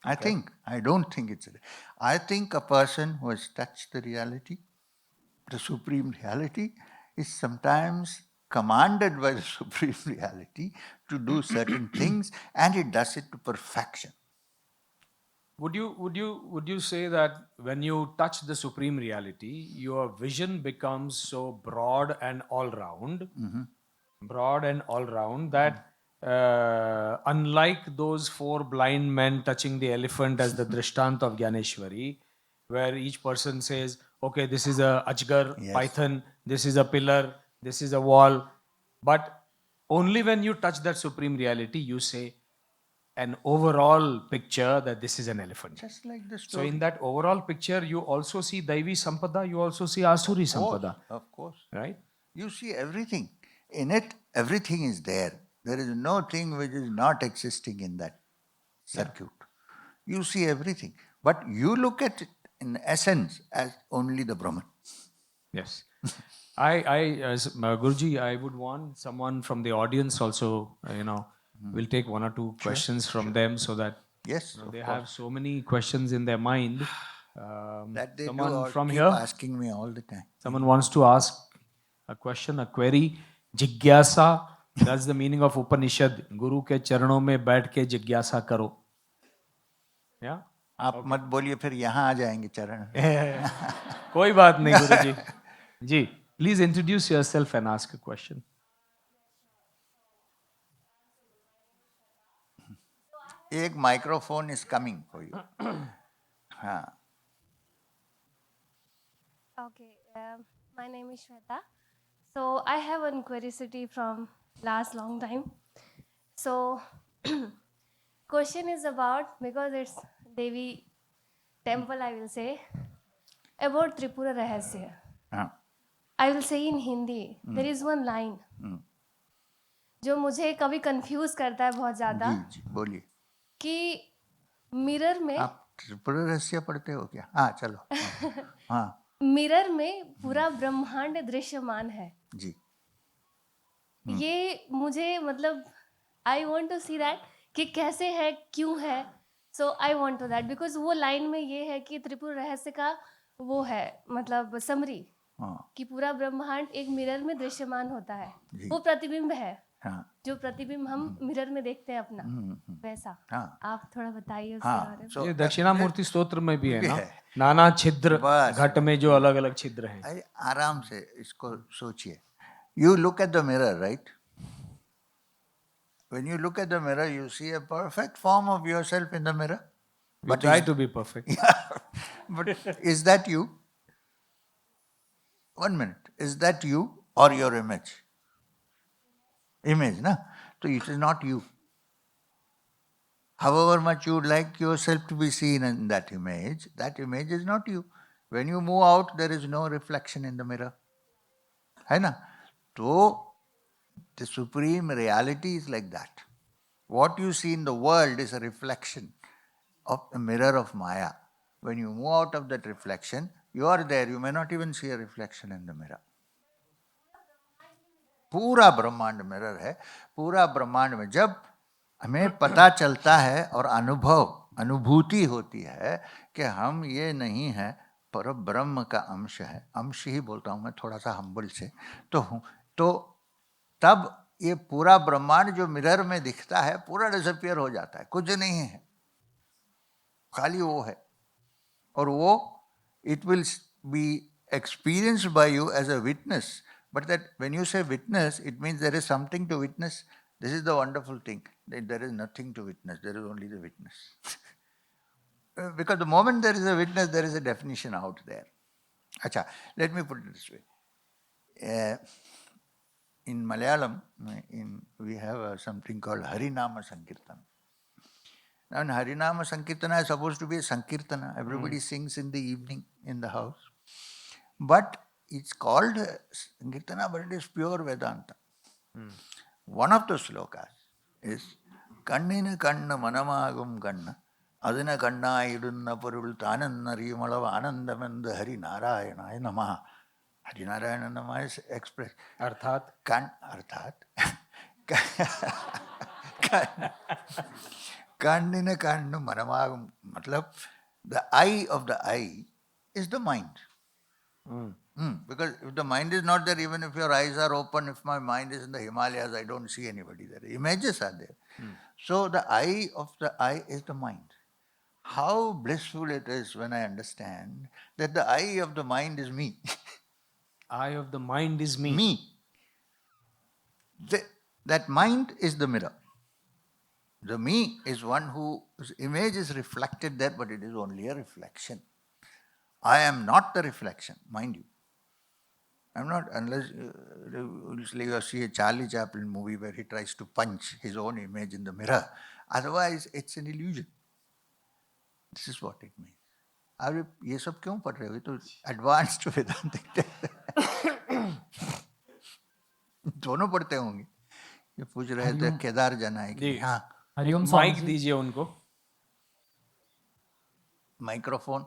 I don't think it's I think a person who has touched the reality, the supreme reality, is sometimes commanded by the supreme reality to do certain things, and it does it to perfection. Would you say that when you touch the supreme reality, your vision becomes so broad and all round, that unlike those 4 blind men touching the elephant as the Drishtanta of Gyaneshwari, where each person says, okay, this is a Ajgar, python, this is a pillar, this is a wall, but only when you touch that supreme reality, you say an overall picture that this is an elephant. Just like the So story. in that overall picture, you also see Daivi Sampada, you also see Asuri Sampada. Of course. Right? You see everything. In it, everything is there. There is no thing which is not existing in that circuit. You see everything. But you look at it in essence as only the Brahman. Yes. As Guruji, I would want someone from the audience also, we'll take one or two questions from them so that Yes, they of have course. so many questions in their mind. That they do Someone or from keep here, asking me all the time. someone wants to ask a question, a query. Jigyasa, that's the meaning of Upanishad. Guru ke charanon mein baith ke jigyasa karo. Yeah? आप मत बोलिए फिर यहाँ आ जाएंगे चरण. कोई बात नहीं गुरुजी. जी, please introduce yourself and ask a question. एक microphone is coming for you. हाँ. Okay, my name is Shweta. So I have one curiosity from last long time. So question is about, because it's Devi temple, I will say, about Tripura Rahasya. हाँ. I will say in Hindi, there is one line जो मुझे कभी confuse करता है बहुत ज़्यादा, जी जी बोलिए. कि मिरर में, आप त्रिपुरा रहस्य पढ़ते हो क्या? हाँ चलो. हाँ मिरर में पूरा ब्रह्मांड दृश्यमान है. जी. ये मुझे मतलब I want to see that कि कैसे है, क्यों है. So I want to that because वो लाइन में ये है कि त्रिपुर रहस्य का वो है मतलब समरी, कि पूरा ब्रह्मांड एक मिरर में दृश्यमान होता है. वो प्रतिबिंब है. हाँ. जो प्रतिबिंब हम मिरर में देखते हैं अपना, वैसा. हाँ. आप थोड़ा बताइए उसके बारे में. ये दक्षिणामूर्ति स्तोत्र में भी है ना, नाना छिद्र घट में जो अलग अलग छिद्र हैं. अरे आराम से इसको सोचिए. You look at the mirror, right? When you look at the mirror, you see a perfect form of yourself in the mirror. We try to be perfect. But is that you? 1 minute. Is that you or your image? Image, na? So it is not you. However much you would like yourself to be seen in that image is not you. When you move out, there is no reflection in the mirror. है ना? So the supreme reality is like that. What you see in the world is a reflection of the mirror of Maya. When you move out of that reflection, you are there. You may not even see a reflection in the mirror. पूरा ब्रह्मांड mirror है. पूरा ब्रह्मांड में जब हमें पता चलता है और अनुभूति होती है कि हम ये नहीं है, पर ब्रह्म का अंश है. अंश ही बोलता हूँ मैं थोड़ा सा हम्बल से. तो तब ये पूरा ब्रह्मांड जो मिरर में दिखता है पूरा डिसअपियर हो जाता है. कुछ नहीं है, खाली वो है. और वो it will be experienced by you as a witness. But that when you say witness, it means there is something to witness. This is the wonderful thing. That there is nothing to witness. There is only the witness. Because the moment there is a witness, there is a definition out there. Acha, let me put it this way. In Malayalam, we have something called Harinama Sankirtana. And Harinama Sankirtana is supposed to be a Sankirtana. Everybody sings in the evening in the house. But it's called Sankirtana, but it is pure Vedanta. One of the slokas is Kannina Kanna Manamagum Kanna Adina Kanna Idunna Purul Tananna Rimalava Anandamanda Hari Narayana Namaha. Hari Narayana Namaha is expressed. Arthat. Kannina Kanna Manamagum. Matlab, the eye of the eye is the mind. Because if the mind is not there, even if your eyes are open, if my mind is in the Himalayas, I don't see anybody there. Images are there. So the eye of the eye is the mind. How blissful it is when I understand that the eye of the mind is me. Eye of the mind is me. Me. That mind is the mirror. The me is one whose image is reflected there, but it is only a reflection. I am not the reflection, mind you. I'm not, unless you see a Charlie Chaplin movie where he tries to punch his own image in the mirror. Otherwise, it's an illusion. This is what it means. आप ये सब क्यों पढ़ रहे हो? तो advanced वेदांतिक दोनों पढ़ते होंगे. ये पूछ रहे थे केदार जाना है कि हाँ हरिओम स्वामी माइक जी। दीजिए उनको. माइक्रोफोन.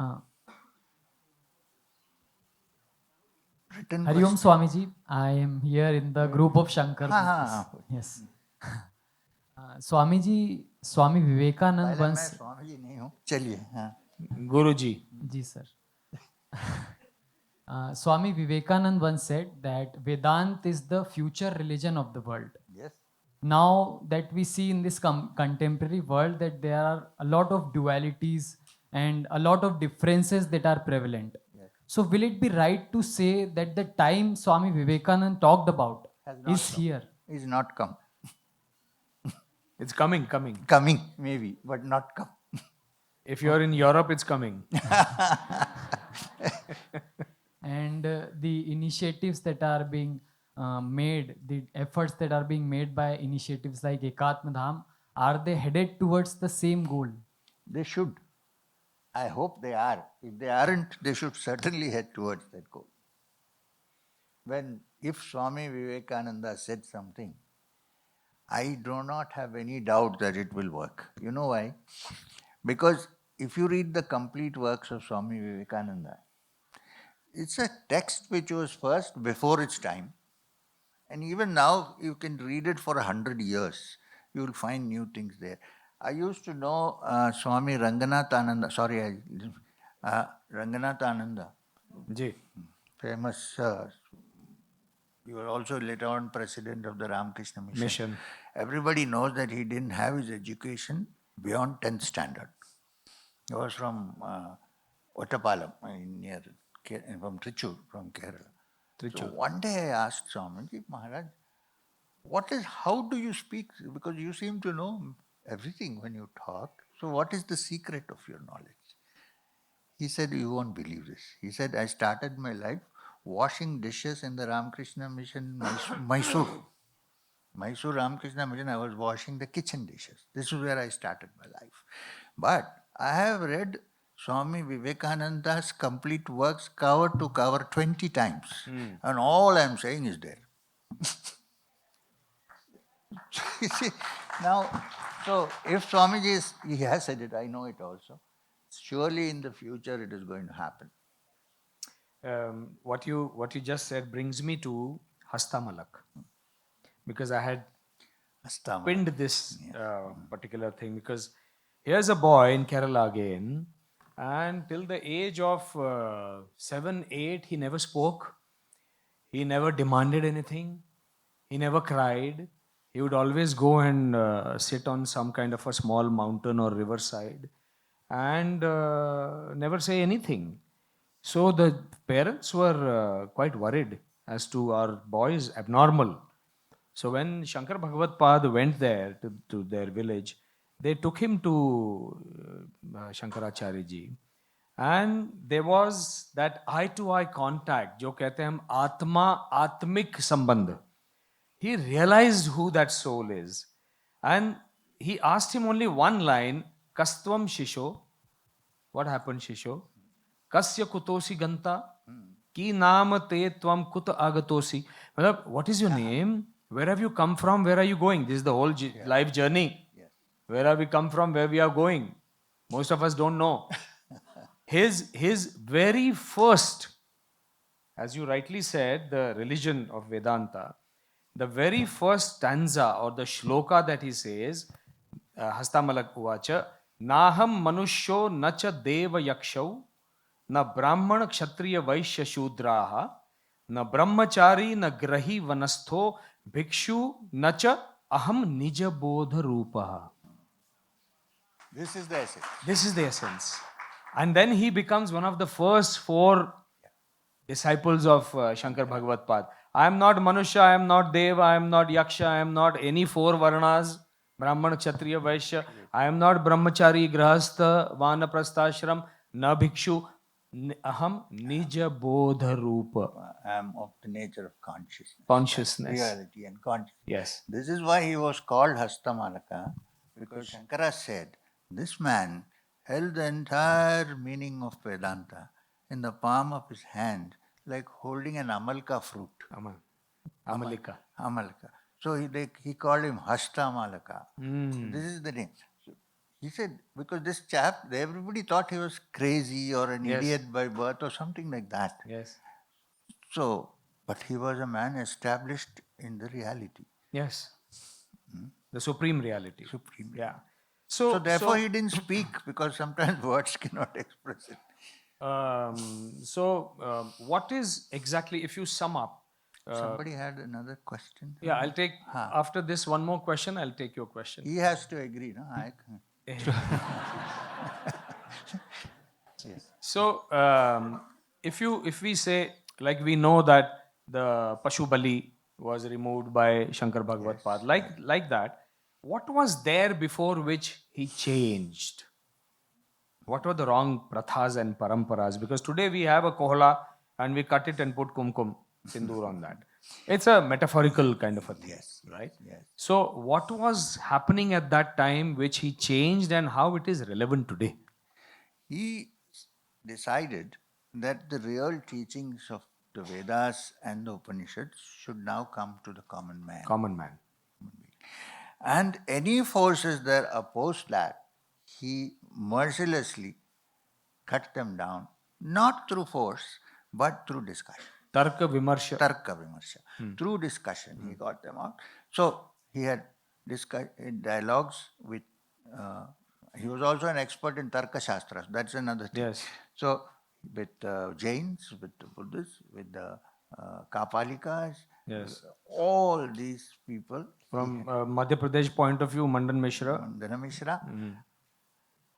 हाँ, Written Hariom question. Swami ji, I am here in the group of Shankar. हाँ हाँ. Yes. Swami ji, Swami Vivekanand पहले मैं once. स्वामी जी नहीं हूँ. चलिए. हाँ. Guruji. Ji sir. Swami Vivekanand once said that Vedant is the future religion of the world. Yes. Now that we see in this contemporary world that there are a lot of dualities and a lot of differences that are prevalent. Yes. So will it be right to say that the time Swami Vivekanand talked about Has not is come. here? Is not come. It's coming. Coming maybe, but not come. If you're in Europe, it's coming. And the initiatives that are being made, the efforts that are being made by initiatives like Ekatma Dham, are they headed towards the same goal? They should. I hope they are. If they aren't, they should certainly head towards that goal. If Swami Vivekananda said something, I do not have any doubt that it will work. You know why? Because if you read the complete works of Swami Vivekananda, it's a text which was first before its time. And even now, you can read it for 100 years. You will find new things there. I used to know Swami Ranganath Ananda, Ranganath Ananda, Ji. famous, he was also later on president of the Ramakrishna Mission. Everybody knows that he didn't have his education beyond 10th standard. He was from Ottapalam, from Trichur, from Kerala. So one day I asked Swamiji, Maharaj, how do you speak? Because you seem to know everything when you talk. So what is the secret of your knowledge? He said, you won't believe this. He said, I started my life washing dishes in the Ramakrishna Mission, Mysore. Mysore Ramakrishna Mission, I was washing the kitchen dishes. This is where I started my life. But I have read Swami Vivekananda's complete works cover to cover 20 times. And all I am saying is there. You see, now, so if Swamiji he has said it, I know it also. Surely in the future it is going to happen. What you just said brings me to Hastamalak, because I had pinned this particular thing, because here's a boy in Kerala again, and till the age of 7, 8, he never spoke, he never demanded anything, he never cried. He would always go and sit on some kind of a small mountain or riverside and never say anything. So the parents were quite worried as to our boy is abnormal. So when Shankar Bhagavad Pad went there to their village, they took him to Shankaracharya ji. And there was that eye-to-eye contact, जो कहते हैं हम आत्मिक संबंध. He realized who that soul is. And he asked him only one line, Kastvam Shisho. What happened, Shisho? Kasya kutosi ganta? Ki naam te tvam kut agatosi. What is your name? Where have you come from? Where are you going? This is the whole life journey. Where have we come from? Where we are going? Most of us don't know. His very first, as you rightly said, the religion of Vedanta, the very first stanza or the shloka that he says, Hastamalak Uvacha, Naham Manushyo Nacha Deva Yakshau, Na Brahman Kshatriya Vaishya Shudraha, Na Brahmachari, Na Grahi Vanastho, Bhikshu, Nacha Aham Nija Bodha Rupaha. This is the essence. This is the essence. And then he becomes one of the first 4 disciples of Shankar Bhagavad Pad. I am not Manusha, I am not Deva, I am not Yaksha, I am not any 4 Varnas, Brahman, Kshatriya, Vaishya. I am not Brahmachari, Grahastha, Vanaprasthashram, na Bhikshu. Aham Nija Bodha Rupa. I am of the nature of consciousness. Consciousness. Reality and consciousness. Yes. This is why he was called Hastamalaka, because Shankara said, this man held the entire meaning of Vedanta in the palm of his hand, like holding an amalka fruit. Amalika. Amalika. So he called him Hasta Amalika. This is the name. So he said, because this chap, everybody thought he was crazy or an idiot by birth or something like that. Yes. So, but he was a man established in the reality. Yes. The supreme reality. Supreme. Yeah. So therefore he didn't speak because sometimes words cannot express it. What is exactly, if you sum up, Somebody had another question. yeah, I'll take, after this one more question, I'll take your question. He has to agree, no? Yes. So, if we say, like we know that the Pashu Bali was removed by Shankar Bhagavad Pad, like that, what was there before which he changed? What were the wrong prathas and paramparas? Because today we have a kohla and we cut it and put kumkum, sindoor on that. It's a metaphorical kind of a thing, right? Yes. So, what was happening at that time which he changed and how it is relevant today? He decided that the real teachings of the Vedas and the Upanishads should now come to the common man. Common man. And any forces that opposed that, he mercilessly cut them down, not through force, but through discussion. Tarka Vimarsha. Tarka Vimarsha. Through discussion, he got them out. So he had dialogues with, he was also an expert in Tarka Shastras. That's another thing. Yes. So with Jains, with the Buddhists, with the Kapalikas, Yes. all these people. From Madhya Pradesh point of view, Mandan Mishra. Mandana Mishra.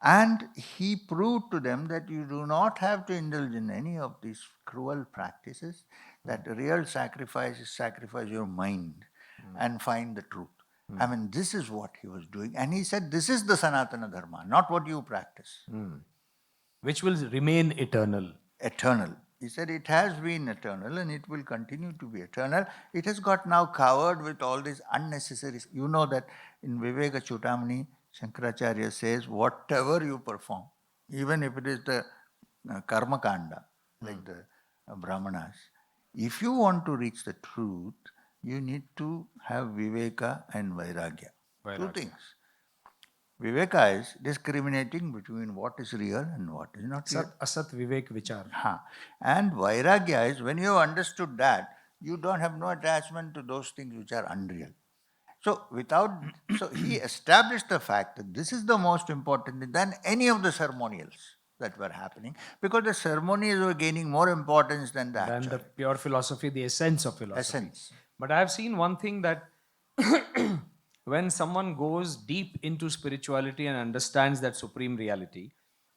And he proved to them that you do not have to indulge in any of these cruel practices, that real sacrifice is sacrifice your mind and find the truth. I mean, this is what he was doing. And he said, this is the Sanatana Dharma, not what you practice. Which will remain eternal. Eternal. He said it has been eternal and it will continue to be eternal. It has got now covered with all these unnecessary. You know that in Viveka Chudamani, Shankaracharya says, whatever you perform, even if it is the karma kanda, like the brahmanas, if you want to reach the truth, you need to have viveka and vairagya. Two things. Viveka is discriminating between what is real and what is not real. Asat Vivek Vichar. And vairagya is when you have understood that, you don't have no attachment to those things which are unreal. So he established the fact that this is the most important thing than any of the ceremonials that were happening, because the ceremonies were gaining more importance than the Than the pure philosophy, the essence of philosophy. essence. But I have seen one thing, that when someone goes deep into spirituality and understands that supreme reality,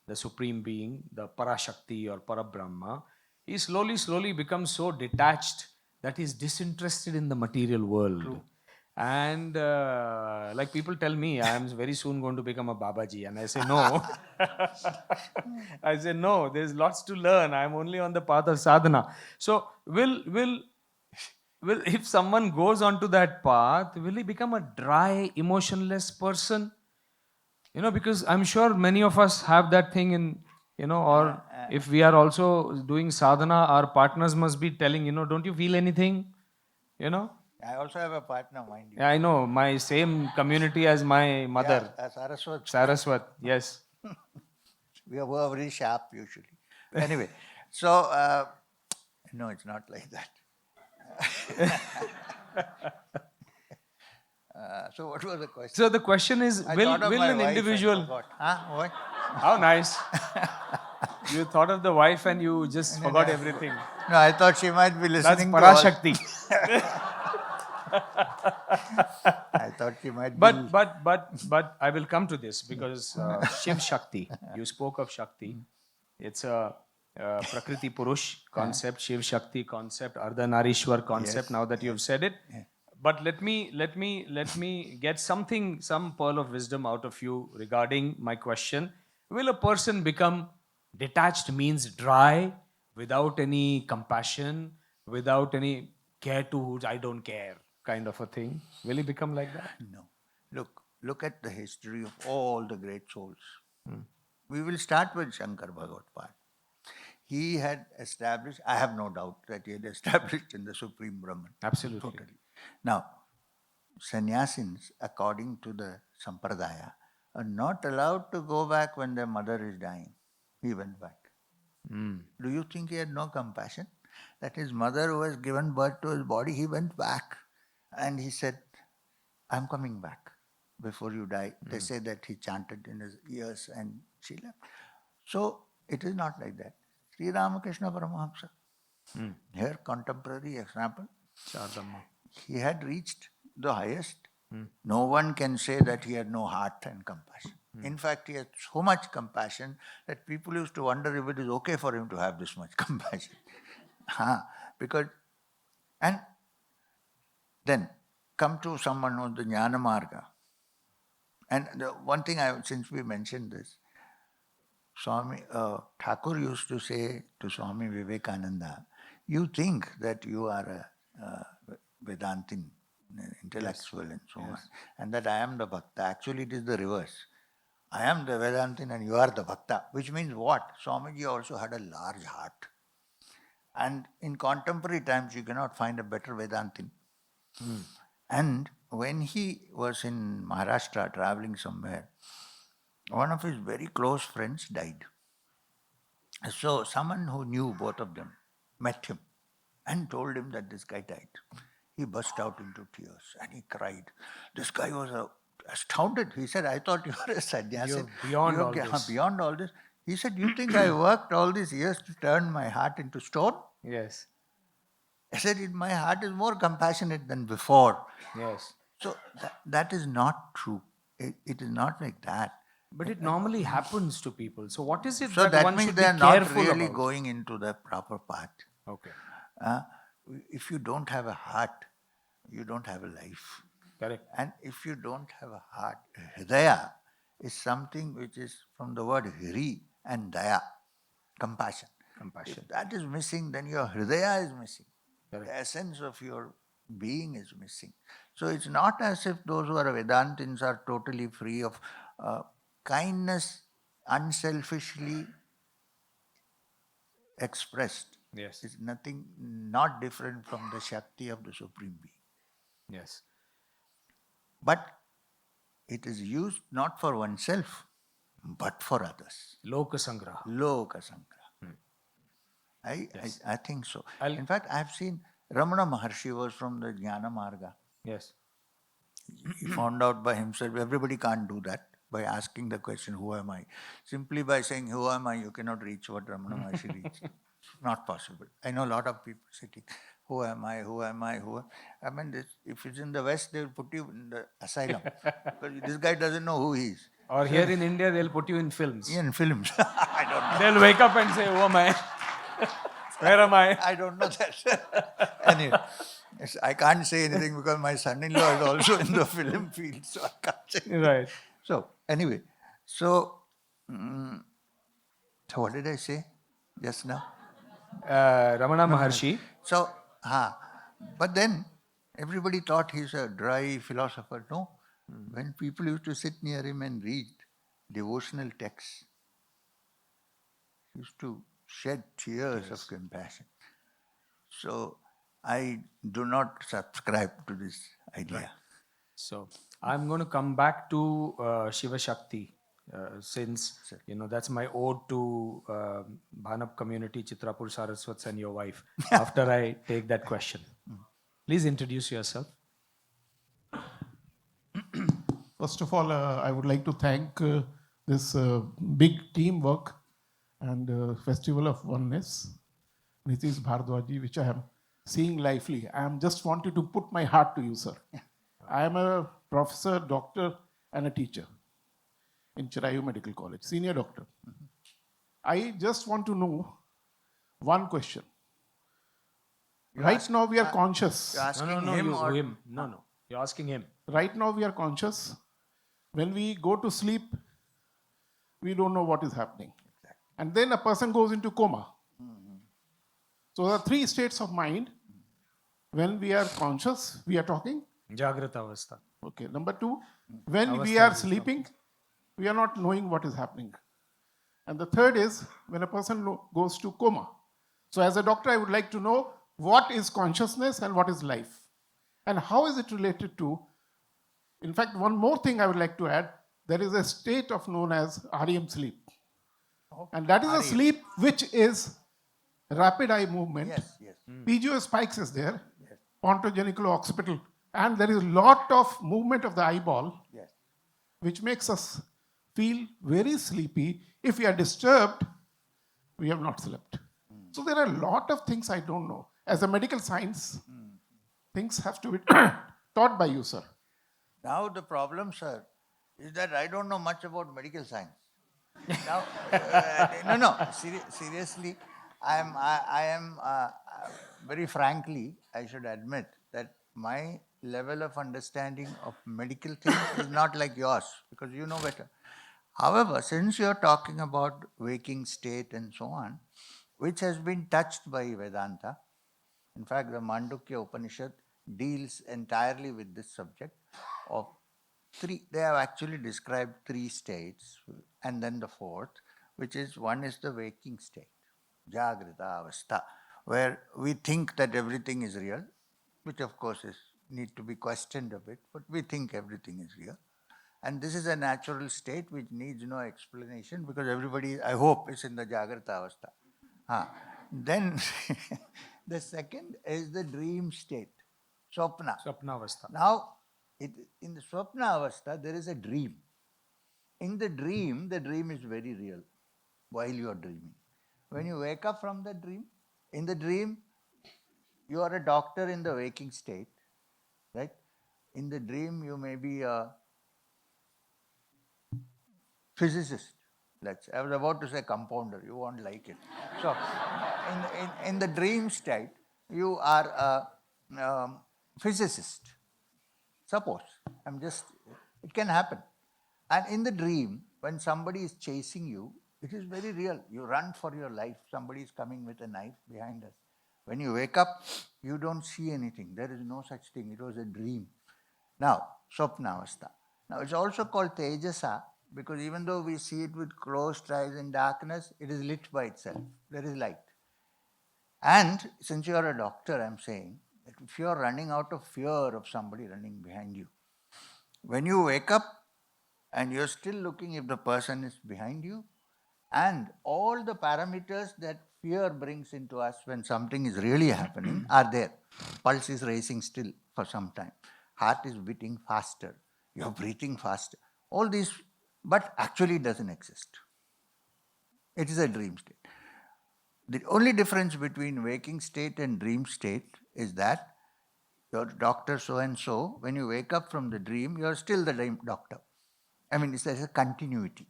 the supreme being, the Parashakti or Parabrahma, he slowly becomes so detached that he's disinterested in the material world. True. And like people tell me, I am very soon going to become a Babaji. And I say, no. I say, no, there's lots to learn. I'm only on the path of sadhana. So if someone goes onto that path, will he become a dry, emotionless person? Because I'm sure many of us have that thing in, or if we are also doing sadhana, our partners must be telling, don't you feel anything? I also have a partner, mind you. Yeah, I know, my same community as my mother. Yeah, Saraswat. Saraswat, yes. We are very sharp usually. Anyway, so, no, it's not like that. So what was the question? So the question is, will an individual... What? How nice. You thought of the wife and you just forgot everything. No, I thought she might be listening. That's Parashakti. I thought she might be. But I will come to this, because Shiv Shakti, you spoke of Shakti. It's a Prakriti Purush concept, Shiv Shakti concept, Ardhanarishwar concept, now that you've said it. Yeah. But let me get some pearl of wisdom out of you regarding my question. Will a person become detached, means dry, without any compassion, without any care to I don't care kind of a thing? Will he become like that? No. Look at the history of all the great souls. We will start with Shankar Bhagavad Pad. he had established, I have no doubt that he had established in the Supreme Brahman. Absolutely. Totally. Now, sannyasins, according to the sampradaya, are not allowed to go back when their mother is dying. He went back. Do you think he had no compassion? That his mother, who has given birth to his body, he went back and he said, I'm coming back before you die. They say that he chanted in his ears and she left. So it is not like that. Sri Ramakrishna Paramahamsa, here contemporary example, Chardamma. he had reached the highest. No one can say that he had no heart and compassion. In fact, he had so much compassion that people used to wonder if it is okay for him to have this much compassion. Because, and then come to someone who's the Jnana Marga. And the one thing, since we mentioned this, Swami Thakur used to say to Swami Vivekananda, you think that you are a Vedantin, intellectual and so on, and that I am the Bhakta. Actually, it is the reverse. I am the Vedantin and you are the Bhakta, which means what? Swamiji also had a large heart. And in contemporary times, you cannot find a better Vedantin. And when he was in Maharashtra traveling somewhere, one of his very close friends died. So someone who knew both of them met him and told him that this guy died. He burst out into tears and he cried. This guy was astounded. He said, I thought you were a sannyasi. You're beyond all this. Beyond all this. He said, you think I worked all these years to turn my heart into stone? Yes. I said, my heart is more compassionate than before. Yes. So that is not true. It is not like that. But it normally happens to people. So what is it So that that one means should they be are not careful really about? going into the proper path. Okay. If you don't have a heart, you don't have a life. Correct. And if you don't have a heart, hridaya is something which is from the word hiri and daya, compassion. Compassion. If that is missing, then your hridaya is missing. Correct. The essence of your being is missing. So it's not as if those who are Vedantins are totally free of kindness, unselfishly expressed. Yes. Is nothing, not different from the Shakti of the Supreme Being. Yes. But it is used not for oneself, but for others. Loka Sangraha. Loka Sangraha. I think so. I'll- In fact, I have seen Ramana Maharshi was from the Jnana Marga. Yes. He found out by himself. Everybody can't do that by asking the question, who am I? Simply by saying, who am I, you cannot reach what Ramana Maharshi reached. Not possible. I know a lot of people sitting, who am I, who am I, who am I? I mean, if it's in the West, they will put you in the asylum. Because this guy doesn't know who he is. Or here in India, they'll put you in films. In films. I don't know. They'll wake up and say, who am I? Where am I? I don't know that. Anyway, I can't say anything because my son-in-law is also in the film field, so I can't say. Right. So, anyway, so what did I say just now? Ramana Maharshi. So, but then everybody thought he's a dry philosopher. No. When people used to sit near him and read devotional texts, he used to shed tears of compassion. So, I do not subscribe to this idea. Right. So, I'm going to come back to Shiva Shakti since, that's my ode to Bhanap community, Chitrapur Saraswats and your wife after I take that question. Please introduce yourself. First of all, I would like to thank this big teamwork and Festival of Oneness, Nitish Bharadwaj, which I am seeing lively. I am just wanted to put my heart to you, sir. I am a professor, doctor, and a teacher in Chirayu Medical College, senior doctor. I just want to know one question. Right now we are conscious. You're asking No, him or him. No. You're asking him. Right now we are conscious. When we go to sleep, we don't know what is happening. And then a person goes into coma. So there are three states of mind. When we are conscious, we are talking. Jagrata Avastha. Okay. Number two, when we are sleeping, we are not knowing what is happening. And the third is when a person goes to coma. So as a doctor, I would like to know what is consciousness and what is life, and how is it related to. In fact, one more thing I would like to add, there is a state of known as REM sleep. And that is a sleep which is rapid eye movement. Yes, yes. PGO spikes is there, pontogeniculo-occipital, and there is a lot of movement of the eyeball, Yes. which makes us feel very sleepy. If we are disturbed, we have not slept. So there are a lot of things I don't know. As a medical science, things have to be taught by you, sir. Now the problem, sir, is that I don't know much about medical science. Now, seriously, I am very frankly, I should admit that my level of understanding of medical things is not like yours, because you know better. However, since you're talking about waking state and so on, which has been touched by Vedanta, in fact, the Mandukya Upanishad deals entirely with this subject of three. They have actually described three states, and then the fourth, which is one is the waking state, Jagrita Avastha, where we think that everything is real, which of course is need to be questioned a bit, but we think everything is real. And this is a natural state which needs no explanation, because everybody, I hope, is in the Jagrita Avastha. Then the second is the dream state, Swapna. Swapnavastha. Now, in the Swapna Avastha, there is a dream. In the dream is very real while you are dreaming. When you wake up from the dream, in the dream, you are a doctor in the waking state, right? In the dream, you may be a physicist. I was about to say compounder, you won't like it. So, in the dream state, you are a physicist. Suppose, it can happen. And in the dream, when somebody is chasing you, it is very real. You run for your life. Somebody is coming with a knife behind us. When you wake up, you don't see anything. There is no such thing. It was a dream. Now, Swapnavastha. Now, it's also called Tejasa, because even though we see it with closed eyes in darkness, it is lit by itself. There is light. And since you are a doctor, I'm saying that if you are running out of fear of somebody running behind you, when you wake up and you're still looking if the person is behind you, and all the parameters that fear brings into us when something is really happening are there. Pulse is racing still for some time. Heart is beating faster. You're breathing faster. All these, but actually it doesn't exist. It is a dream state. The only difference between waking state and dream state is that your doctor so-and-so, when you wake up from the dream, you're still the dream doctor. I mean, there's a continuity.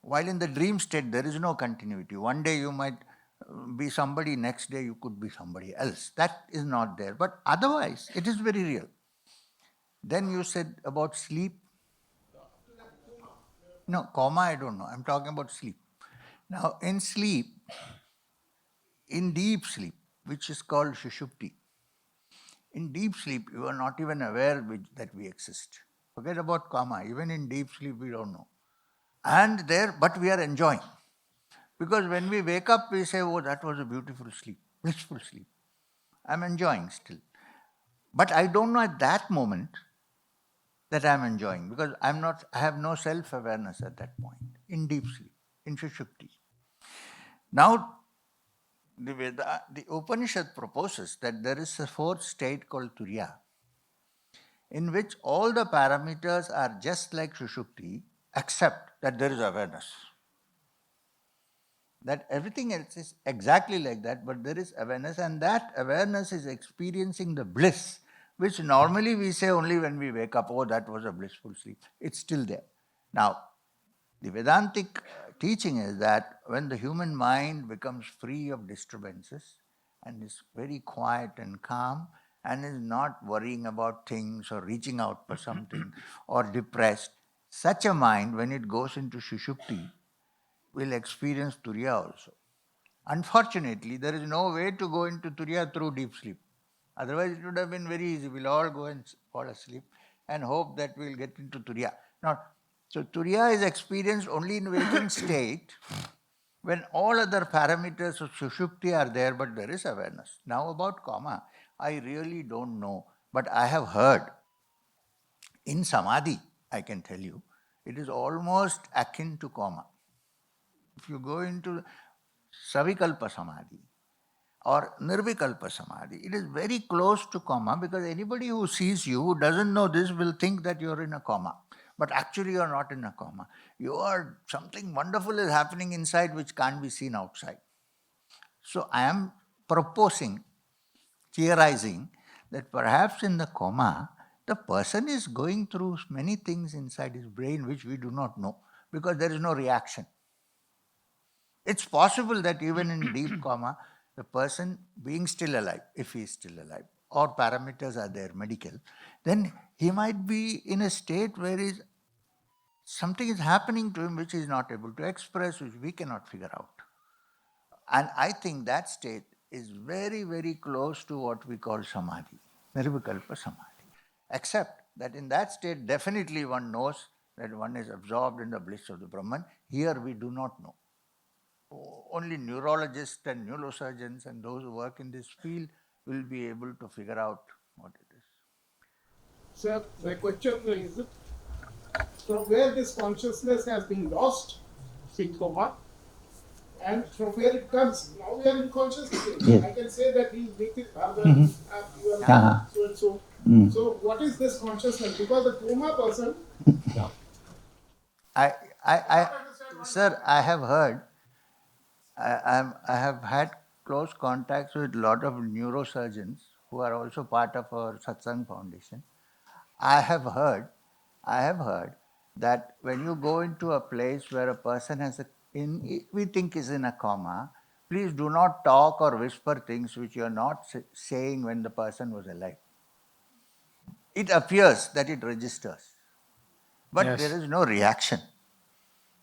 While in the dream state, there is no continuity. One day you might be somebody, next day you could be somebody else. That is not there. But otherwise, it is very real. Then you said about sleep. No, coma, I don't know. I'm talking about sleep. Now, in sleep, in deep sleep, which is called Shushupti, in deep sleep, you are not even aware that we exist. Forget about coma. Even in deep sleep, we don't know. And there, but we are enjoying. Because when we wake up, we say, oh, that was a beautiful sleep, blissful sleep. I'm enjoying still. But I don't know at that moment that I'm enjoying, because I have no self-awareness at that point, in deep sleep, in Shushupti. Now, the Upanishad proposes that there is a fourth state called Turiya, in which all the parameters are just like Shushupti, except that there is awareness. That everything else is exactly like that, but there is awareness, and that awareness is experiencing the bliss, which normally we say only when we wake up, oh, that was a blissful sleep. It's still there. Now, the Vedantic teaching is that when the human mind becomes free of disturbances and is very quiet and calm and is not worrying about things or reaching out for something or depressed, such a mind, when it goes into Shushupti, will experience Turiya also. Unfortunately, there is no way to go into Turiya through deep sleep. Otherwise, it would have been very easy. We'll all go and fall asleep and hope that we'll get into Turiya. Now, so Turiya is experienced only in waking state, when all other parameters of sushupti are there, but there is awareness. Now about coma, I really don't know, but I have heard in samadhi, I can tell you, it is almost akin to coma. If you go into savikalpa samadhi or nirvikalpa samadhi, it is very close to coma, because anybody who sees you who doesn't know this will think that you're in a coma. But actually you're not in a coma. Something wonderful is happening inside which can't be seen outside. So I am proposing, theorizing, that perhaps in the coma, the person is going through many things inside his brain which we do not know, because there is no reaction. It's possible that even in deep coma, the person being still alive, if he is still alive, or parameters are there, medical, then he might be in a state where something is happening to him which he is not able to express, which we cannot figure out. And I think that state is very, very close to what we call samadhi, nirvikalpa samadhi. Except that in that state, definitely one knows that one is absorbed in the bliss of the Brahman. Here we do not know. Only neurologists and neurosurgeons and those who work in this field will be able to figure out what it is. Sir, the question is, from where this consciousness has been lost in coma, and from where it comes, now we are in consciousness. Yes. I can say that he is Nitish Bharadwaj, you are so and so. So what is this consciousness? Because the coma person, Sir, I have heard, I have had close contacts with a lot of neurosurgeons who are also part of our Satsang Foundation. I have heard that when you go into a place where a person we think is in a coma, please do not talk or whisper things which you are not saying when the person was alive. It appears that it registers, but Yes. there is no reaction.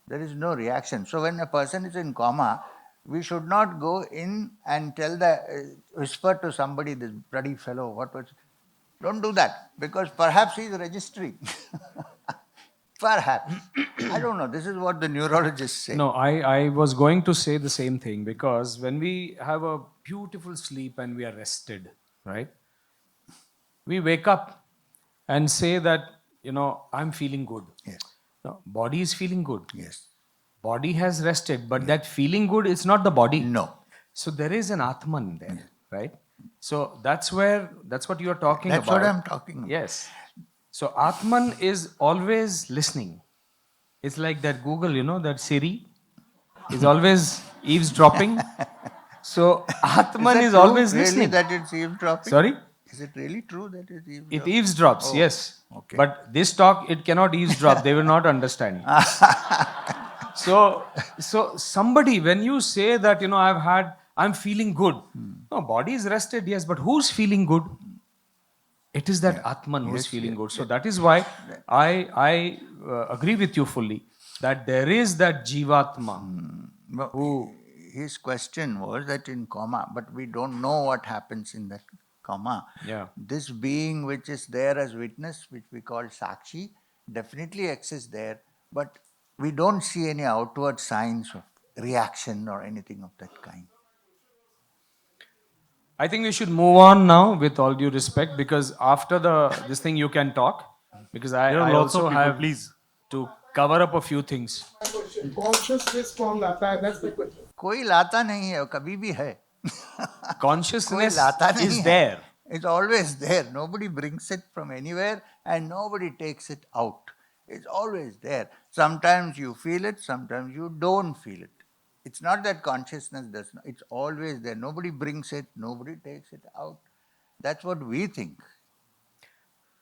There is no reaction. So when a person is in coma, we should not go in and whisper to somebody, this bloody fellow, don't do that, because perhaps he is registering. Perhaps. I don't know. This is what the neurologists say. No, I was going to say the same thing, because when we have a beautiful sleep and we are rested, right? We wake up and say that, I'm feeling good. Yes. No, body is feeling good. Yes. Body has rested, but that feeling good is not the body. No. So there is an Atman there, right? So that's what you are talking That's about. what I'm talking about. Yes. So Atman is always listening. It's like that Google, that Siri is always eavesdropping. So Atman is true, always really, listening. that it's eavesdropping? Sorry? Is it really true that it's eavesdropping? It eavesdrops, Oh, yes. okay. But this talk, it cannot eavesdrop. They will not understand. So somebody, when you say that, I'm feeling good. No, body is rested, yes, but who's feeling good? It is that Atman who's feeling good. So that is why I agree with you fully that there is that Jivatma who... His question was that in coma, but we don't know what happens in that coma. Yeah. This being which is there as witness, which we call Sakshi, definitely exists there, but we don't see any outward signs of reaction or anything of that kind. I think we should move on now, with all due respect, because after this thing you can talk, because I also have to cover up a few things. consciousness कौन लाता है? That's the question. कोई लाता नहीं है, कभी भी है. Consciousness कोई लाता नहीं is है. there. It's always there. Nobody brings it from anywhere and nobody takes it out. It's always there. Sometimes you feel it, sometimes you don't feel it. It's not that consciousness does not. It's always there. Nobody brings it, nobody takes it out. That's what we think.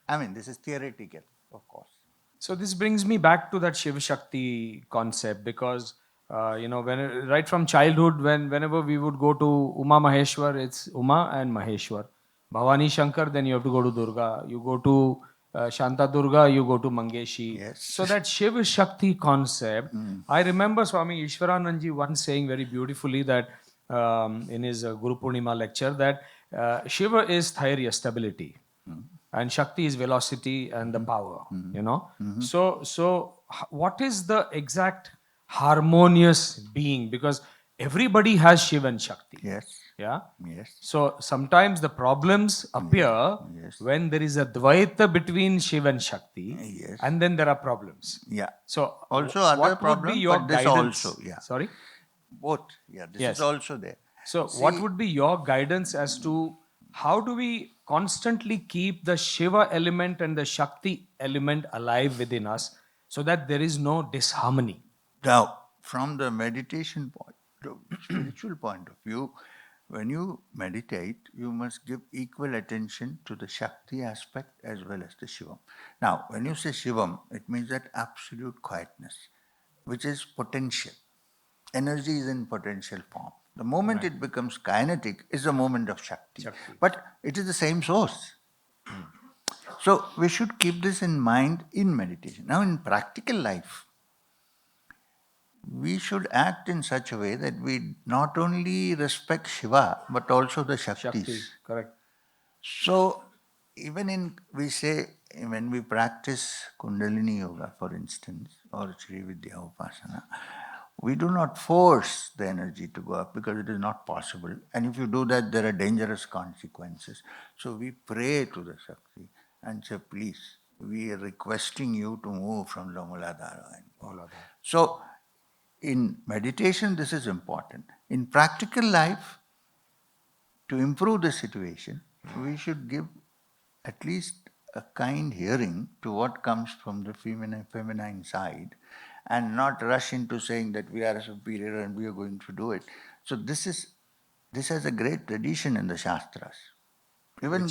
I mean, this is theoretical, of course. So this brings me back to that Shiva Shakti concept, because right from childhood, whenever we would go to Uma Maheshwar, it's Uma and Maheshwar. Bhavani Shankar, then you have to go to Durga. You go to Shanta Durga, you go to Mangeshi. Yes. So that Shiva Shakti concept, I remember Swami Ishwaranandji once saying very beautifully that in his Guru Purnima lecture, that Shiva is Thairya, stability. And Shakti is velocity and the power, So what is the exact harmonious being, because everybody has Shiva and Shakti. Yes. Yeah. Yes. So sometimes the problems appear Yes. when there is a Dvaita between Shiva and Shakti, Yes. and then there are problems. Yeah. So Also what other would be problems, your but this guidance? also, yeah. Sorry. Both. Yeah, this Yes. is also there. So See, what would be your guidance as to how do we constantly keep the Shiva element and the Shakti element alive within us so that there is no disharmony? now, from the meditation point, the spiritual point of view, when you meditate, you must give equal attention to the Shakti aspect as well as the Shivam. Now, when you say Shivam, it means that absolute quietness, which is potential. Energy is in potential form. The moment it becomes kinetic is the moment of Shakti. But it is the same source. So we should keep this in mind in meditation. Now, in practical life, we should act in such a way that we not only respect Shiva but also the Shaktis. Shakti, correct. So, even in, we say, when we practice Kundalini Yoga, for instance, or Sri Vidya Upasana, we do not force the energy to go up because it is not possible. And if you do that, there are dangerous consequences. So, we pray to the Shakti and say, please, we are requesting you to move from the Muladhara. So, in meditation, this is important. In practical life, to improve the situation, we should give at least a kind hearing to what comes from the feminine side and not rush into saying that we are superior and we are going to do it. So this has a great tradition in the Shastras. Even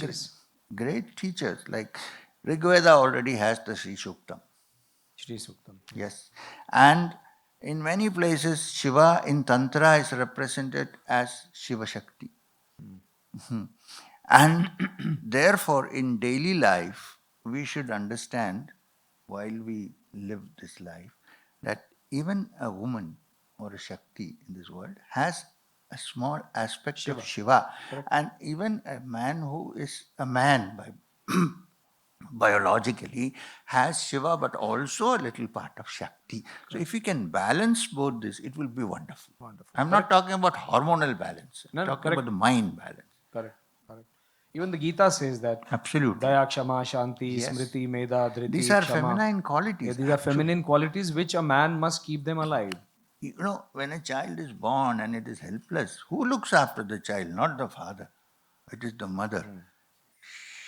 great teachers like Rigveda already has the Sri Suktam. Shri Suktam. Yes. And in many places, Shiva in Tantra is represented as Shiva Shakti. And therefore, in daily life, we should understand while we live this life that even a woman or a Shakti in this world has a small aspect of Shiva. And even a man who is a man by biologically has Shiva but also a little part of Shakti. So if we can balance both this, it will be wonderful. I'm not talking about hormonal balance. I'm talking about the mind balance. Correct. Correct. Even the Gita says that. Absolutely. Daya, Kshama, Shanti, Yes. Smriti, Meda, Dhriti, These are Kshama. feminine qualities. Yeah, these are feminine qualities which a man must keep them alive. You know, when a child is born and it is helpless, who looks after the child? Not the father. It is the mother.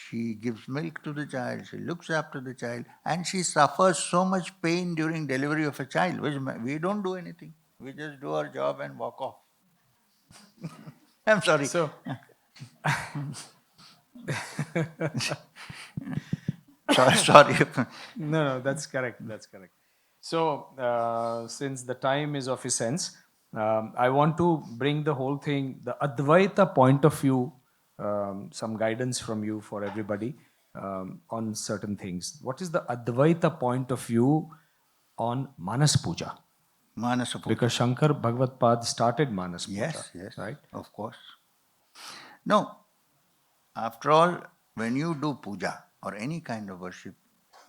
She gives milk to the child, she looks after the child, and she suffers so much pain during delivery of a child, which we don't do anything. We just do our job and walk off. I'm sorry. So, sorry. no, that's correct. That's correct. So, since the time is of essence, I want to bring the whole thing, the Advaita point of view, some guidance from you for everybody on certain things. What is the Advaita point of view on Manas Puja? Manasa Puja. Because Shankar Bhagavad Pad started Manas Puja. Yes, right? Of course. No, after all, when you do puja or any kind of worship,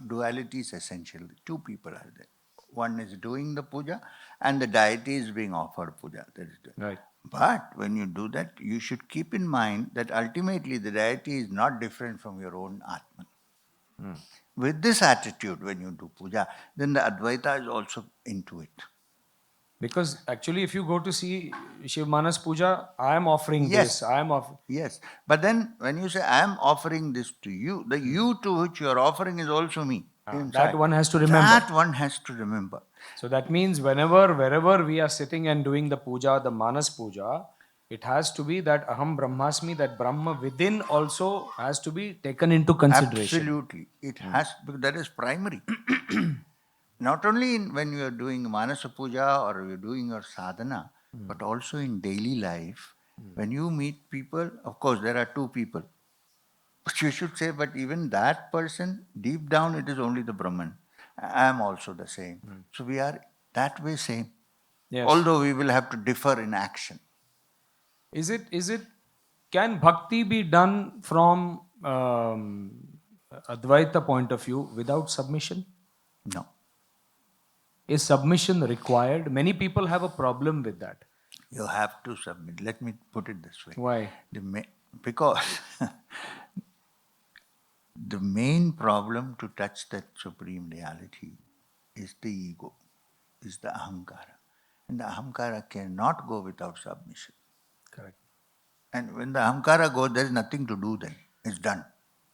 duality is essential. Two people are there. One is doing the puja and the deity is being offered puja. That is Right. But when you do that, you should keep in mind that ultimately the deity is not different from your own Atman. With this attitude, when you do puja, then the Advaita is also into it. Because actually, if you go to see Shiv Manas Puja, I am offering Yes. this, I am offering. Yes. But then when you say, I am offering this to you, the you to which you are offering is also me. That one has to remember. That one has to remember. So that means wherever we are sitting and doing the puja, the Manas Puja, it has to be that Aham Brahmasmi, that Brahma within also has to be taken into consideration. Absolutely. It has, because that is primary. Not only when you are doing Manasa Puja or you're doing your sadhana, but also in daily life. When you meet people, of course, there are two people. But you should say, but even that person, deep down, it is only the Brahman. I am also the same. So we are that way same. Yes. Although we will have to differ in action. Can bhakti be done from Advaita point of view without submission? No. Is submission required? Many people have a problem with that. You have to submit. Let me put it this way. Why? Because the main problem to touch that supreme reality is the ego, is the ahamkara. And the ahamkara cannot go without submission. Correct. And when the ahamkara goes, there is nothing to do then. It's done.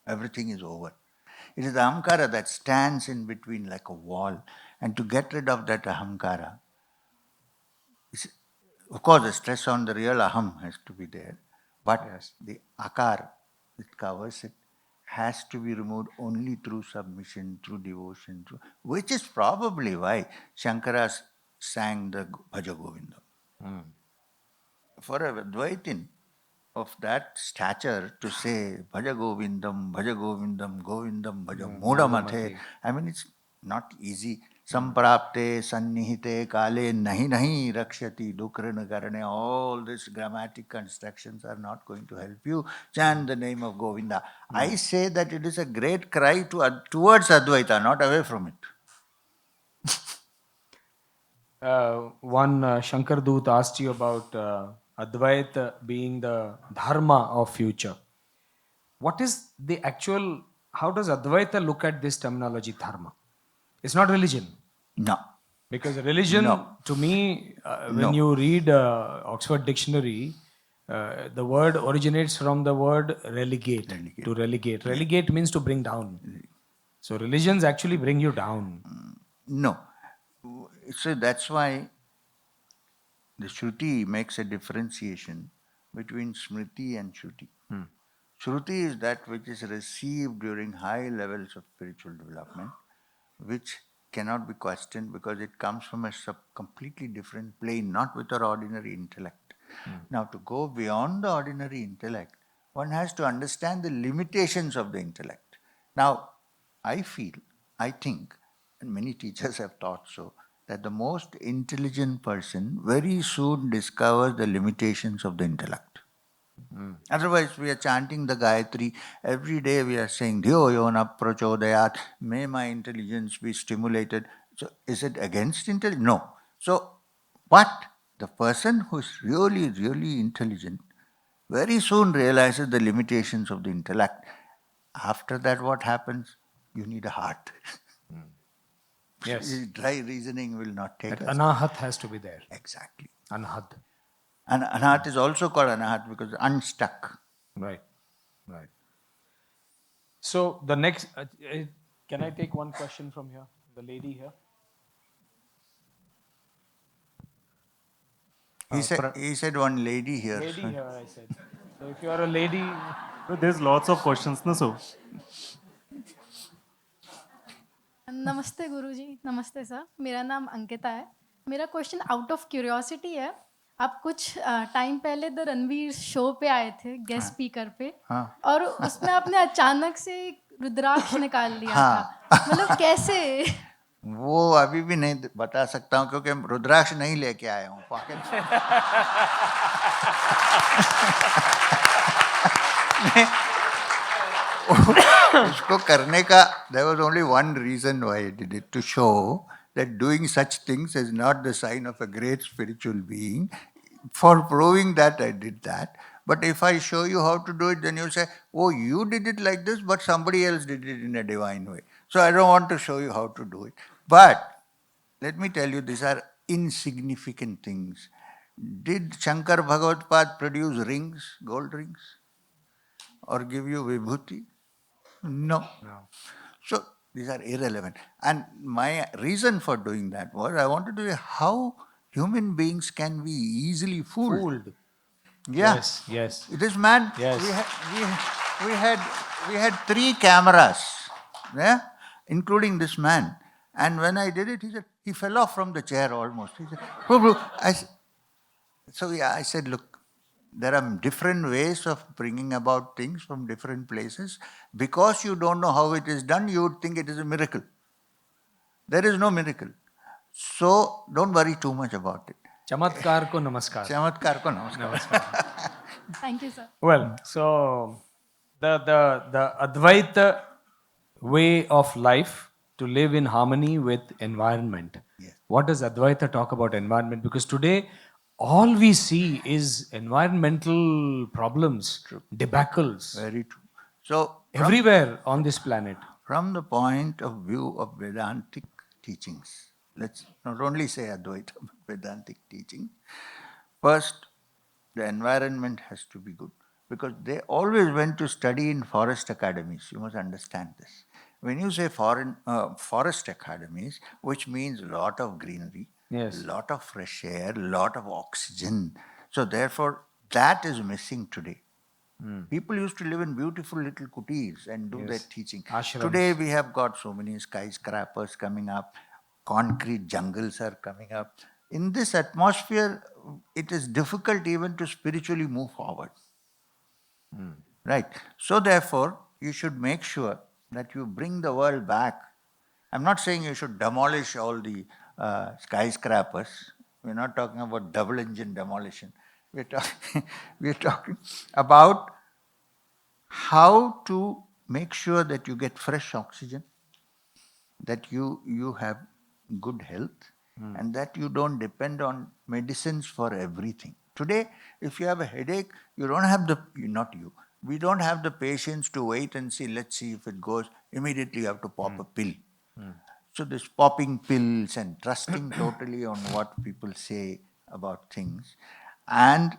Everything is over. It is the ahamkara that stands in between like a wall. And to get rid of that ahamkara, of course, the stress on the real aham has to be there. But Yes. the akar, it covers it, has to be removed only through submission, through devotion, which is probably why Shankara sang the Bhaja Govindam. For a Advaitin of that stature to say Bhaja Govindam, Govindam, Bhaja Mudamathe, I mean, it's not easy. Samprapte, sannihite, kale, nahi rakshati, dukrana karane, all these grammatic constructions are not going to help you. Chant the name of Govinda. I say that it is a great cry towards Advaita, not away from it. One Shankar Doot asked you about Advaita being the dharma of future. What is the actual, how does Advaita look at this terminology, dharma? It's not religion. No. Because religion, No. to me, when No. you read Oxford Dictionary, the word originates from the word relegate. To relegate. Relegate means to bring down. So religions actually bring you down. No. So that's why the Shruti makes a differentiation between Smriti and Shruti. Shruti is that which is received during high levels of spiritual development, which cannot be questioned because it comes from a completely different plane, not with our ordinary intellect. Now, to go beyond the ordinary intellect, one has to understand the limitations of the intellect. Now, I think, and many teachers have taught so, that the most intelligent person very soon discovers the limitations of the intellect. Otherwise, we are chanting the Gayatri. Every day we are saying, Dhyo yona prachodayat, may my intelligence be stimulated. So, is it against intelligence? No. So, but the person who is really, really intelligent very soon realizes the limitations of the intellect. After that, what happens? You need a heart. Yes. Dry reasoning will not take That us. anahat has to be there. Exactly. Anahat. And anahat is also called anahat because unstuck. Right. Right. So the next, can I take one question from here? The lady here. He said one lady here. Lady here, I said. So if you are a lady, There's lots of questions, no? So नमस्ते गुरुजी, नमस्ते sir. मेरा नाम अंकिता है. मेरा question out of curiosity है. आप कुछ time पहले द रणवीर शो पे आए थे गेस्ट स्पीकर पे, और उसमें आपने अचानक से रुद्राक्ष निकाल लिया था. मतलब कैसे? वो अभी भी नहीं बता सकता हूँ क्योंकि रुद्राक्ष नहीं लेके आया हूँ पॉकेट उसको करने का there was only one reason why I did it, to show that doing such things is not the sign of a great spiritual being. For proving that, I did that. But if I show you how to do it, then you'll say, oh, you did it like this, but somebody else did it in a divine way. So I don't want to show you how to do it. But let me tell you, these are insignificant things. Did Shankar Bhagavad produce rings, gold rings? Or give you vibhuti? No. So these are irrelevant. And my reason for doing that was I wanted to see how human beings can be easily fooled. Yeah. yes, yes. This man, Yes. we had 3 cameras, yeah, including this man. And when I did it, he fell off from the chair almost. He said, "Prabhu," I said, look, there are different ways of bringing about things from different places. Because you don't know how it is done, you would think it is a miracle. There is no miracle. So don't worry too much about it. Chamatkar ko namaskar. Chamatkar ko namaskar. Thank you sir. Well, so the Advaita way of life to live in harmony with environment. Yes. what does Advaita talk about environment? Because today, all we see is environmental problems, debacles, Very true. So, everywhere on this planet. from the point of view of Vedantic teachings, let's not only say Advaita, but Vedantic teaching. First, the environment has to be good because they always went to study in forest academies. You must understand this. When you say forest academies, which means a lot of greenery, Yes. lot of fresh air, lot of oxygen. So therefore, that is missing today. People used to live in beautiful little kutis and do their teaching. Ashrams. Today we have got so many skyscrapers coming up, concrete jungles are coming up. In this atmosphere, it is difficult even to spiritually move forward. Right. So therefore, you should make sure that you bring the world back. I'm not saying you should demolish all the skyscrapers. We're not talking about double engine demolition. We're talking about how to make sure that you get fresh oxygen, that you have good health, and that you don't depend on medicines for everything. Today, if you have a headache, you don't have we don't have the patience to wait and see, let's see if it goes. Immediately you have to pop a pill. So this popping pills and trusting totally on what people say about things and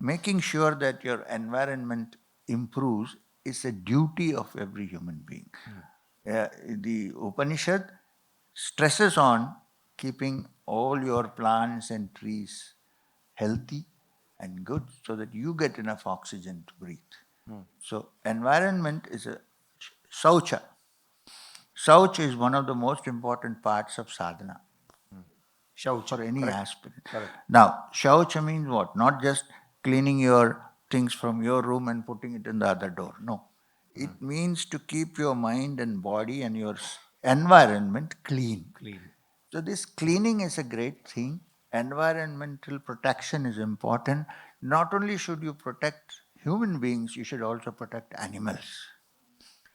making sure that your environment improves is a duty of every human being. The Upanishad stresses on keeping all your plants and trees healthy and good so that you get enough oxygen to breathe. So environment is a saucha. Sauch is one of the most important parts of sadhana Shauch. for any aspirant. Correct. Now, shaucha means what? Not just cleaning your things from your room and putting it in the other door. No. It means to keep your mind and body and your environment clean. So this cleaning is a great thing. Environmental protection is important. Not only should you protect human beings, you should also protect animals.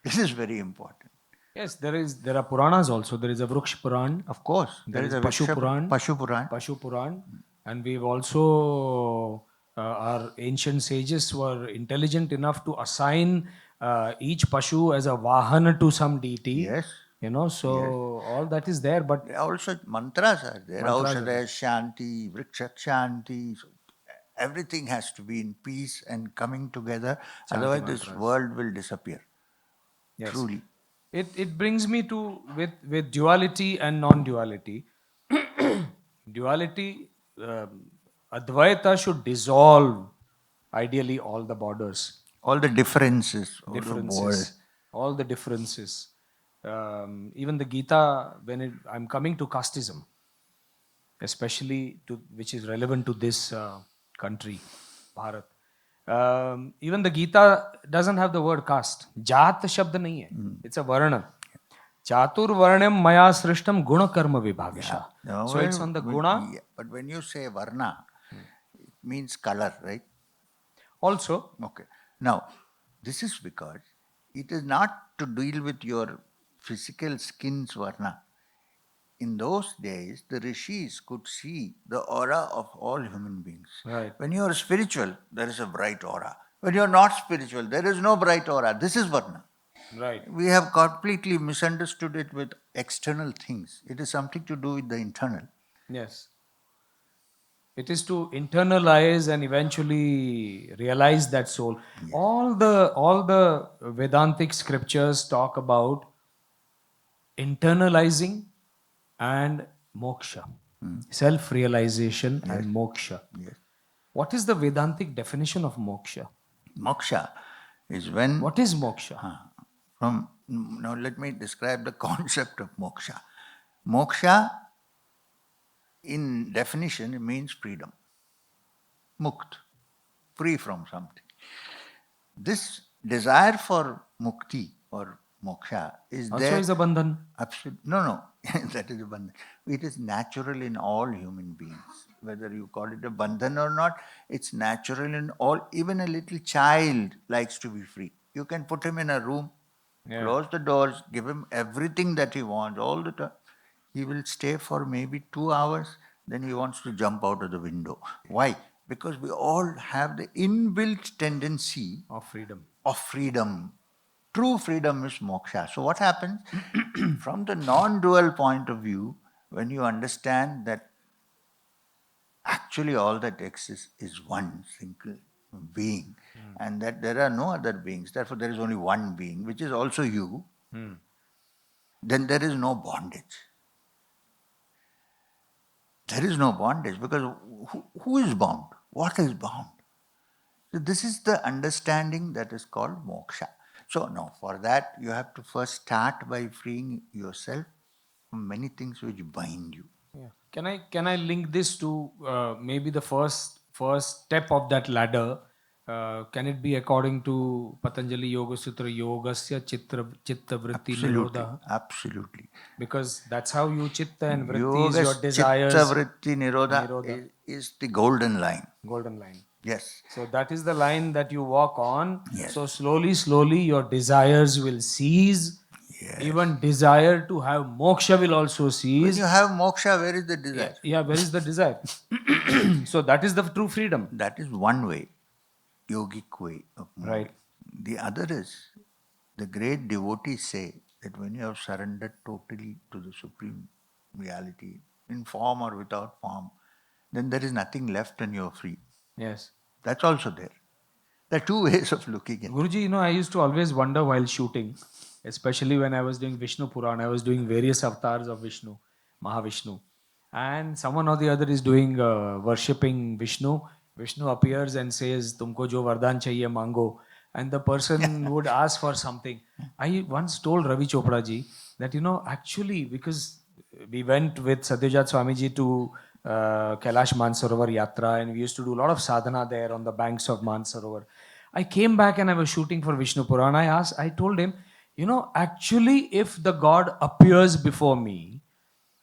This is very important. Yes, there are Puranas also. There is a Vruksh Puran. Of course, There is a Pashu Vriksha- Puran. Pashu Puran. Pashu Puran. And we've also, our ancient sages were intelligent enough to assign each Pashu as a Vahana to some deity. Yes. You know, so all that is there. But Also, mantras are there. Mantras are Aushadaya Shanti, Vriksha Shanti. So everything has to be in peace and coming together. Otherwise, this world will disappear. yes. Truly. It brings me to with duality and non-duality. Duality, Advaita should dissolve ideally all the borders, All the differences, all the differences. Even the Gita, I'm coming to casteism, especially which is relevant to this country, Bharat. Even the Gita doesn't have the word caste. Jat shabd nahi hai. It's a varna. Chatur varnam maya srishtam guna karma vibhagasha. So it's on the guna. But when you say varna, it means color, right? Also, Okay. Now, this is because it is not to deal with your physical skin's varna. In those days, the rishis could see the aura of all human beings. Right. When you are spiritual, there is a bright aura. When you are not spiritual, there is no bright aura. This is varna. right. We have completely misunderstood it with external things. It is something to do with the internal. Yes. It is to internalize and eventually realize that soul. All the Vedantic scriptures talk about internalizing and moksha, self-realization and moksha. Yes. What is the Vedantic definition of moksha? Moksha is when What is moksha? now let me describe the concept of moksha. Moksha in definition it means freedom. Mukt, free from something. This desire for mukti or moksha is Also there. is a bandhan. Absolutely. No. That is a bandhan. It is natural in all human beings. Whether you call it a bandhan or not, it's natural in all. Even a little child likes to be free. You can put him in a room, close the doors, give him everything that he wants all the time. he will stay for maybe 2 hours, then he wants to jump out of the window. Why? Because we all have the inbuilt tendency of freedom. of freedom. True freedom is moksha. So what happens? From the non-dual point of view, when you understand that actually all that exists is one single being, and that there are no other beings, therefore there is only one being, which is also you, then there is no bondage. There is no bondage because who is bound? What is bound? So this is the understanding that is called moksha. So now for that you have to first start by freeing yourself from many things which bind you. Yeah. Can I link this to maybe the first step of that ladder? Can it be according to Patanjali Yoga Sutra, Yogasya Chitta Vritti Absolutely, Nirodha? absolutely. Because that's how you chitta and vritti is Yoga your desires. Chitta Vritti Nirodha Nirodha. is the golden line. Golden line. Yes. So that is the line that you walk on. Yes. So slowly your desires will cease. Yes. Even desire to have moksha will also When cease. you have moksha, where is the desire? Yeah, where is the desire? So that is the true freedom. That is one way, yogic way of moving. Right. The other is, the great devotees say that when you have surrendered totally to the Supreme Reality, in form or without form, then there is nothing left and you are free. Yes. That's also there. There are two ways of looking at it. Guruji, I used to always wonder while shooting, especially when I was doing Vishnu Puran, I was doing various avatars of Vishnu, Mahavishnu. And someone or the other is doing worshipping Vishnu. Vishnu appears and says, Tumko jo vardhan chahiye mango. And the person would ask for something. I once told Ravi Chopra ji that, actually, because we went with Satyajat Swamiji to Kailash Mansarovar Yatra, and we used to do a lot of sadhana there on the banks of Mansarovar. I came back and I was shooting for Vishnu Puran. I told him, actually, if the God appears before me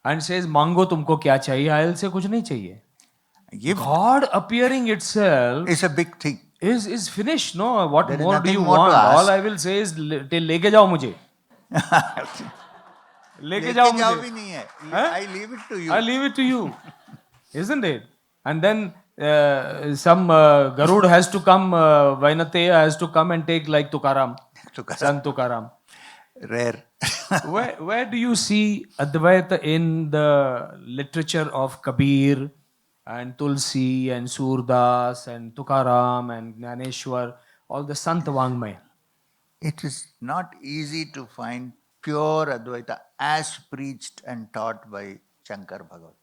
and says, Mango tumko kya chahiye, I'll say, kuch nahi chahiye. God appearing itself It's a big thing. is finished. No, what There is more do nothing you more to want? ask. All I will say is, leke jao mujhe. Leke jao Leke jao mujhe. bhi nahi hai. Huh? I leave it to you. I leave it to you. Isn't it? And then some Garud has to come, Vainateya has to come and take like Tukaram. Sant Tukaram. Rare. Where do you see Advaita in the literature of Kabir and Tulsi and Surdas and Tukaram and Jnaneshwar, all the Sant Vangmay? It is not easy to find pure Advaita as preached and taught by Shankar Bhagavad.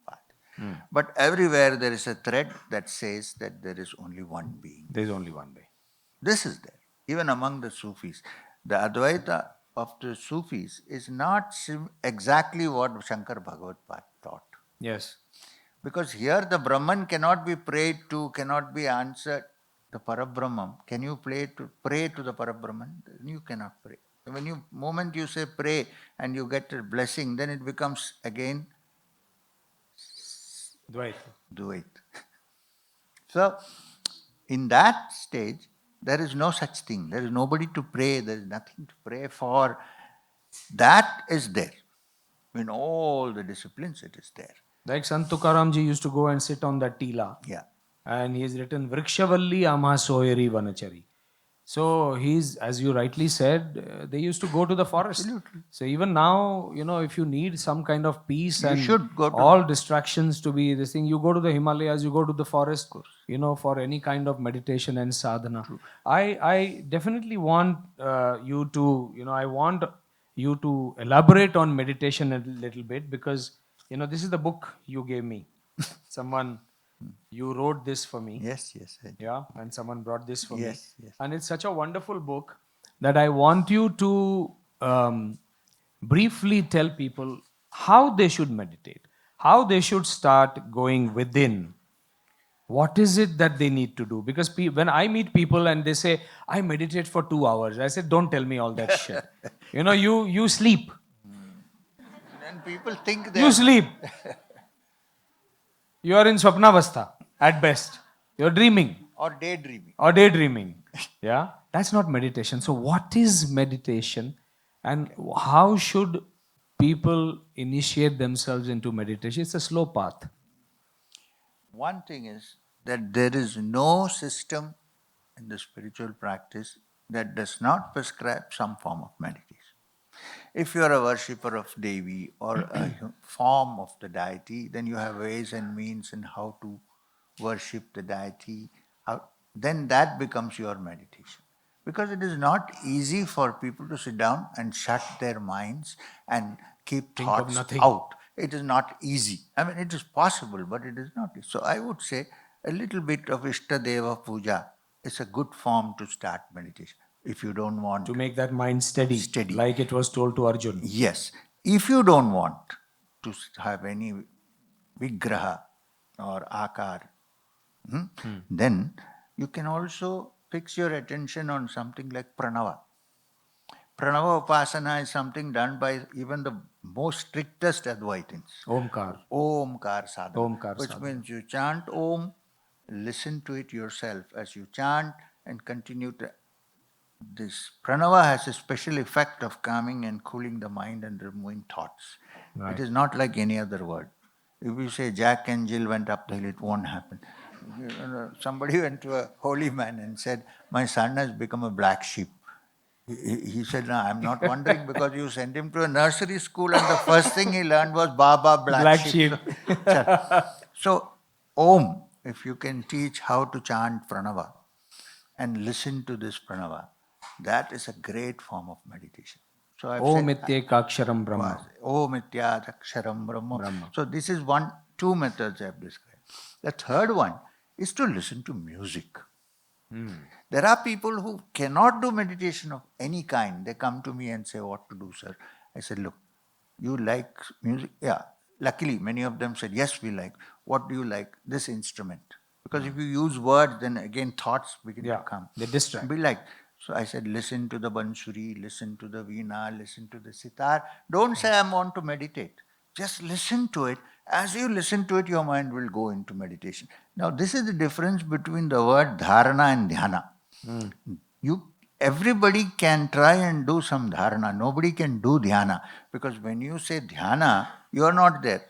But everywhere there is a thread that says that there is only one being. There is only one way. This is there. Even among the Sufis. The Advaita of the Sufis is not exactly what Shankar Bhagavad taught. Yes. Because here the Brahman cannot be prayed to, cannot be answered. The Parabrahman, can you pray to the Parabrahman? You cannot pray. When moment you say pray and you get a blessing, then it becomes again Dvaita. So, in that stage, there is no such thing. There is nobody to pray. There is nothing to pray for. That is there. In all the disciplines, it is there. Like Sant Tukaram ji used to go and sit on that tila. Yeah. And he has written Vrikshavalli Ama Soyari Vanachari. So he's, as you rightly said, they used to go to the forest. Absolutely. So even now, if you need some kind of peace You and should go to all distractions to be this thing, you go to the Himalayas, you go to the forest, for any kind of meditation and sadhana. I definitely want you to, I want you to elaborate on meditation a little bit because, this is the book you gave me. You wrote this for me. Yes, yes. I do. Yeah, and someone brought this for me. Yes, yes. And it's such a wonderful book that I want you to briefly tell people how they should meditate, how they should start going within. What is it that they need to do? Because when I meet people and they say, I meditate for 2 hours, I said, don't tell me all that shit. You sleep. And people think You sleep. You are in Swapnavastha at best. You're dreaming. or daydreaming. Or daydreaming. Yeah? That's not meditation. So, what is meditation and how should people initiate themselves into meditation? It's a slow path. One thing is that there is no system in the spiritual practice that does not prescribe some form of meditation. If you are a worshipper of Devi or a form of the deity, then you have ways and means in how to worship the deity. Then that becomes your meditation. Because it is not easy for people to sit down and shut their minds and keep Think of thoughts nothing. out. It is not easy. I mean, it is possible, but it is not easy. So I would say a little bit of Ishtadeva Puja is a good form to start meditation if you don't want To make that mind steady, Steady. like it was told to Arjun. Yes. If you don't want to have any vigraha or akar, then you can also fix your attention on something like pranava. Pranava upasana is something done by even the most strictest Advaitins. Omkar. Omkar sadhana. Omkar Which sadhana. means you chant Om, listen to it yourself as you chant and continue to. This pranava has a special effect of calming and cooling the mind and removing thoughts. Right. It is not like any other word. If you say Jack and Jill went up the hill, it won't happen. Somebody went to a holy man and said, "My son has become a black sheep." He said, "No, I'm not wondering because you sent him to a nursery school and the first thing he learned was Baba black sheep." So, Om, if you can teach how to chant pranava and listen to this pranava, that is a great form of meditation. So I've Om said, ityekaksharam brahma. Om ityadaksharam brahma. Brahma. So this is two methods I've described. The third one is to listen to music. There are people who cannot do meditation of any kind. They come to me and say, "What to do, sir?" I said, "Look, you like music?" Yeah. Luckily, many of them said, "Yes, we like." "What do you like?" "This instrument." Because if you use words, then again thoughts begin to come. They distract. Be like. So I said, listen to the bansuri, listen to the veena, listen to the sitar. Don't say I want to meditate. Just listen to it. As you listen to it, your mind will go into meditation. Now, this is the difference between the word dharana and dhyana. Everybody can try and do some dharana. Nobody can do dhyana. Because when you say dhyana, you are not there.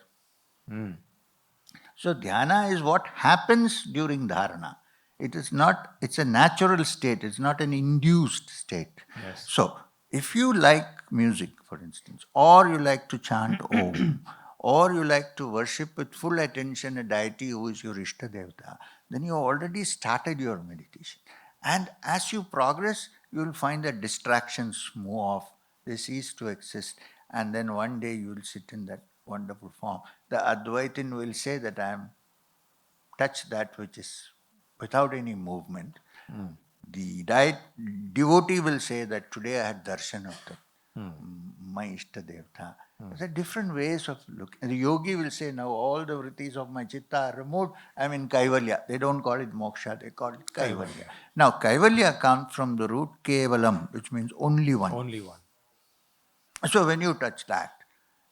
So dhyana is what happens during dharana. It is not, it's a natural state, it's not an induced state. Yes. So if you like music, for instance, or you like to chant Om, or you like to worship with full attention a deity who is your Ishta Devata, then you already started your meditation. And as you progress, you will find that distractions move off, they cease to exist, and then one day you will sit in that wonderful form. The Advaitin will say that I am touch that which is without any movement. The devotee will say that today I had darshan of my Ishta Devata. There are different ways of looking. The yogi will say, now all the vrittis of my chitta are removed. I'm in Kaivalya. They don't call it moksha, they call it Kaivalya. Now, Kaivalya comes from the root Kevalam, which means only one. Only one. So when you touch that,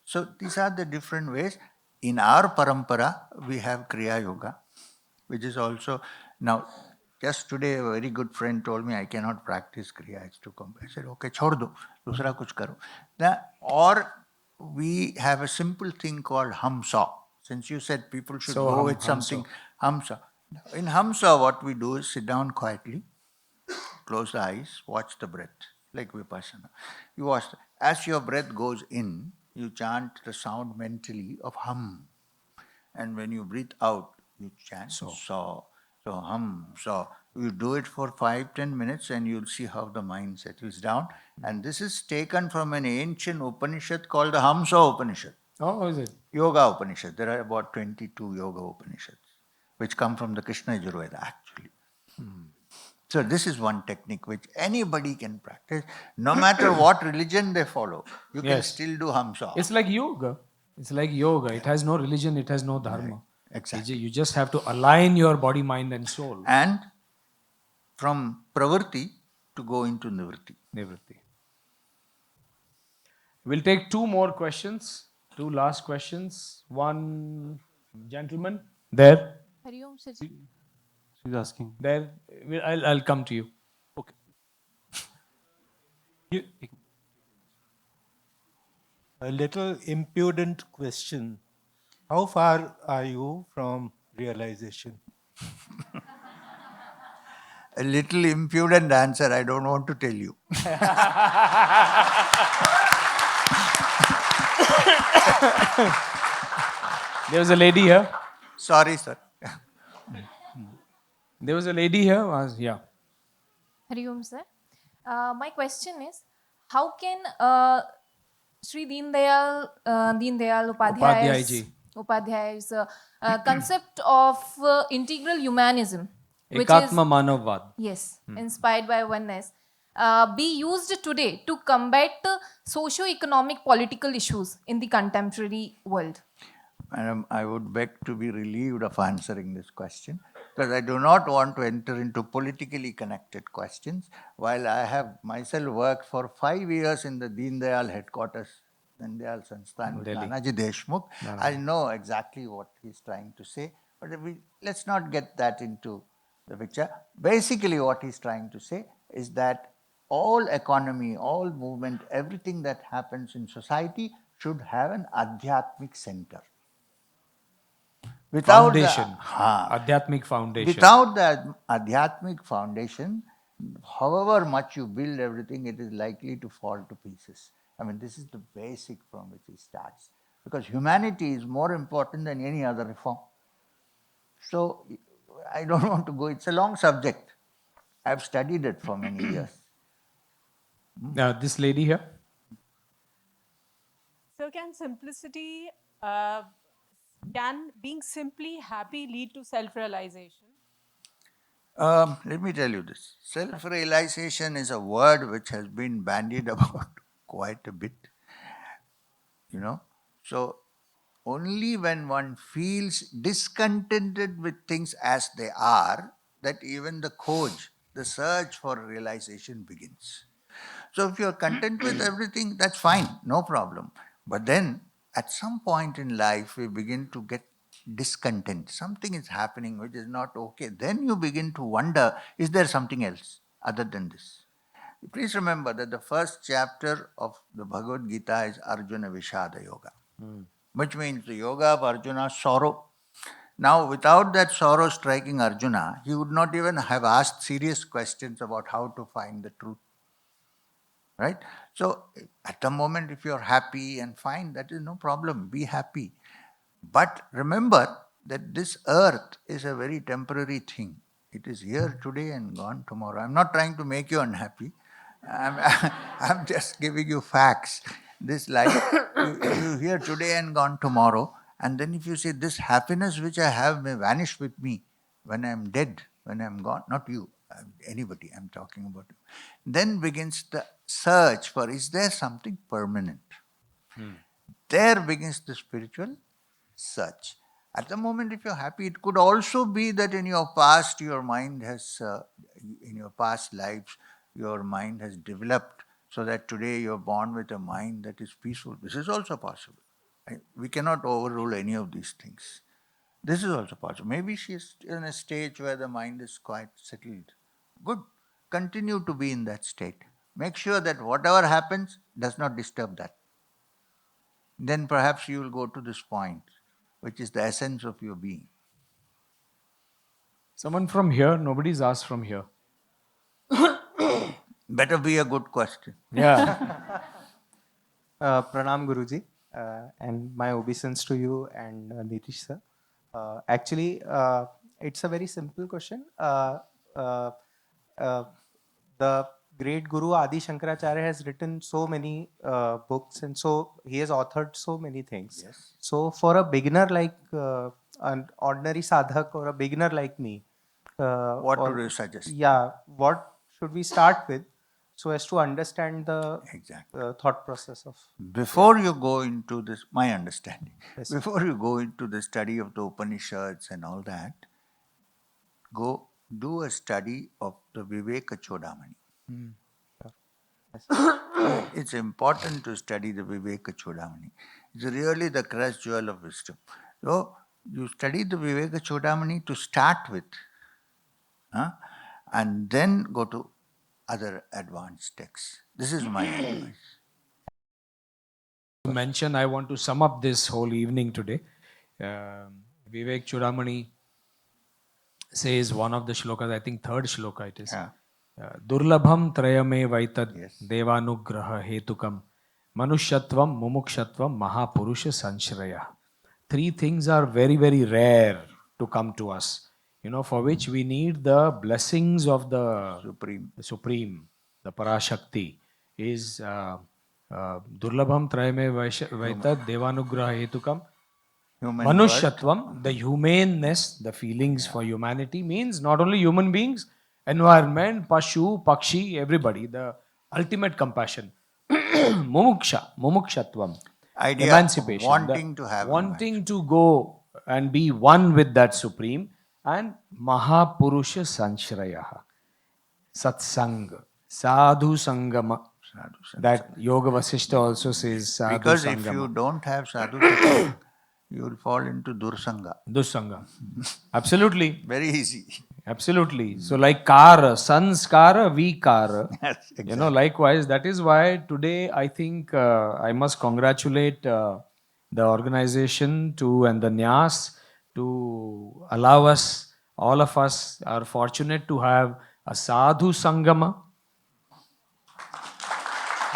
so these are the different ways. In our parampara, we have Kriya Yoga, which is also, now, just today a very good friend told me I cannot practice Kriya, it's too complex. I said, okay, chhod do, dusra kuch karo. Or we have a simple thing called Hamsa. Since you said people should go with something, Hamsa. In Hamsa, what we do is sit down quietly, close the eyes, watch the breath, like Vipassana. You watch, as your breath goes in, you chant the sound mentally of hum. And when you breathe out, you chant so. So hum, so. You do it for 5-10 minutes and you'll see how the mind settles down. And this is taken from an ancient Upanishad called the Hamsa Upanishad. Oh, is it? Yoga Upanishad. There are about 22 Yoga Upanishads, which come from the Krishna Yajurveda actually. So this is one technique which anybody can practice, no matter what religion they follow. You can still do Hamsa. It's like yoga. It's like yoga. It has no religion, it has no dharma. Right. Exactly. You just have to align your body, mind and soul. And from pravrti to go into nivritti. Nivritti. We'll take two more questions. Two last questions. One gentleman there. Hariom Saji. She's asking. There. I'll come to you. Okay. You, A little impudent question. How far are you from realization? A little impudent answer, I don't want to tell you. There was a lady here. Sorry, sir. There was a lady here. Yeah. Hari Om, sir. My question is, how can Sri Deen Dayal Upadhyay ji. Upadhyay's concept of integral humanism, which is Ekatma Manavvad. yes, inspired by oneness, be used today to combat socio-economic political issues in the contemporary world? Madam, I would beg to be relieved of answering this question because I do not want to enter into politically connected questions. While I have myself worked for 5 years in the Deen Dayal headquarters, Deen Dayal Sansthan with Nanaji Deshmukh, I know exactly what he's trying to say. But let's not get that into the picture. Basically, what he's trying to say is that all economy, all movement, everything that happens in society should have an adhyatmic center. Without Foundation. Adhyatmic foundation. Without the adhyatmic foundation, however much you build everything, it is likely to fall to pieces. I mean, this is the basic from which he starts. Because humanity is more important than any other reform. So, I don't want to go, it's a long subject. I've studied it for many years. This lady here. So can simplicity, can being simply happy lead to self-realization? Let me tell you this. Self-realization is a word which has been bandied about quite a bit. You know, so only when one feels discontented with things as they are, that even the khoj, the search for realization begins. So if you're content with everything, that's fine, no problem. But then at some point in life, we begin to get discontent. Something is happening which is not okay. Then you begin to wonder, is there something else other than this? Please remember that the first chapter of the Bhagavad Gita is Arjuna Vishada Yoga, which means the yoga of Arjuna's sorrow. Now, without that sorrow striking Arjuna, he would not even have asked serious questions about how to find the truth. Right? So, at the moment, if you're happy and fine, that is no problem. Be happy. But remember that this earth is a very temporary thing. It is here today and gone tomorrow. I'm not trying to make you unhappy. I'm just giving you facts. This life, you here today and gone tomorrow. And then if you say, this happiness which I have may vanish with me when I'm dead, when I'm gone, not you, anybody I'm talking about. Then begins the search for, is there something permanent? There begins the spiritual search. At the moment, if you're happy, it could also be that in your past, your mind has, in your past lives, your mind has developed so that today you're born with a mind that is peaceful. This is also possible. Right? We cannot overrule any of these things. This is also possible. Maybe she's in a stage where the mind is quite settled. Good. Continue to be in that state. Make sure that whatever happens does not disturb that. Then perhaps you will go to this point, which is the essence of your being. Someone from here? Nobody's asked from here. Better be a good question. Yeah. Pranam Guruji, and my obeisance to you and Nitish sir. Actually, it's a very simple question. Uh, the great Guru Adi Shankaracharya has written so many books, and so he has authored so many things. Yes. So for a beginner like an ordinary sadhak or a beginner like me, What would you suggest? Yeah, what should we start with so as to understand the Exactly. thought process of? Before you go into this, my understanding, Yes. before you go into the study of the Upanishads and all that, go do a study of the Viveka Chodamani. Yes. It's important to study the Viveka Chodamani. It's really the crest jewel of wisdom. So, you study the Viveka Chodamani to start with, and then go to other advanced texts. This is my advice. mention, I want to sum up this whole evening today. Vivek Chudamani says one of the shlokas, I think third shloka it is. Durlabham trayame vaitad devanugraha hetukam manushyatvam mumukshatvam mahapurusha sanshraya. Three things are very, very rare to come to us, for which we need the blessings of the Supreme, the Parashakti, is Durlabham Trayame Vaitad Devanugraha Hetukam. Manushyatvam, the humaneness, the feelings for humanity, means not only human beings, environment, Pashu, Pakshi, everybody, the ultimate compassion. Mumukshatvam. Idea Emancipation, wanting to go and be one with that Supreme, and Mahapurusha Sanshraya, Satsang, Sadhu Sangama. That Yoga Vasishta also says Sadhu Because Sangama. if you don't have Sadhu Sangha, you will fall into Dursanga. Dursanga. Absolutely. Very easy. Absolutely. So like Kara, Sanskara, Vikara. Yes, exactly. Likewise, that is why today I think I must congratulate the organization and the Nyas to allow us, all of us are fortunate to have a Sadhu Sangama.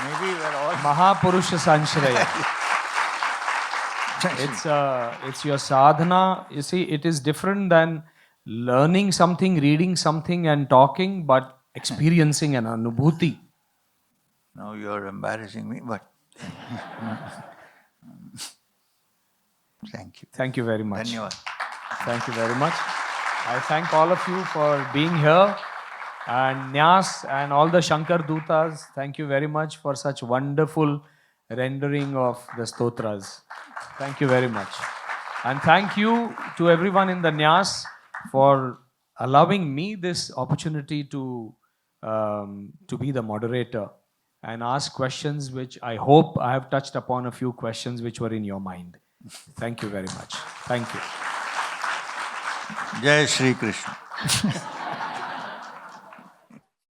Maybe we're all Mahapurusha Sanshraya. It's your sadhana. You see, it is different than learning something, reading something and talking, but experiencing an Anubhuti. Now you're embarrassing me, but thank you. Thank you very much. Dhanyavad. Thank you very much. I thank all of you for being here. And Nyas and all the Shankar Dutas, thank you very much for such wonderful rendering of the stotras. Thank you very much. And thank you to everyone in the Nyas for allowing me this opportunity to be the moderator and ask questions which I hope I have touched upon a few questions which were in your mind. Thank you very much. Thank you. Jai Shri Krishna.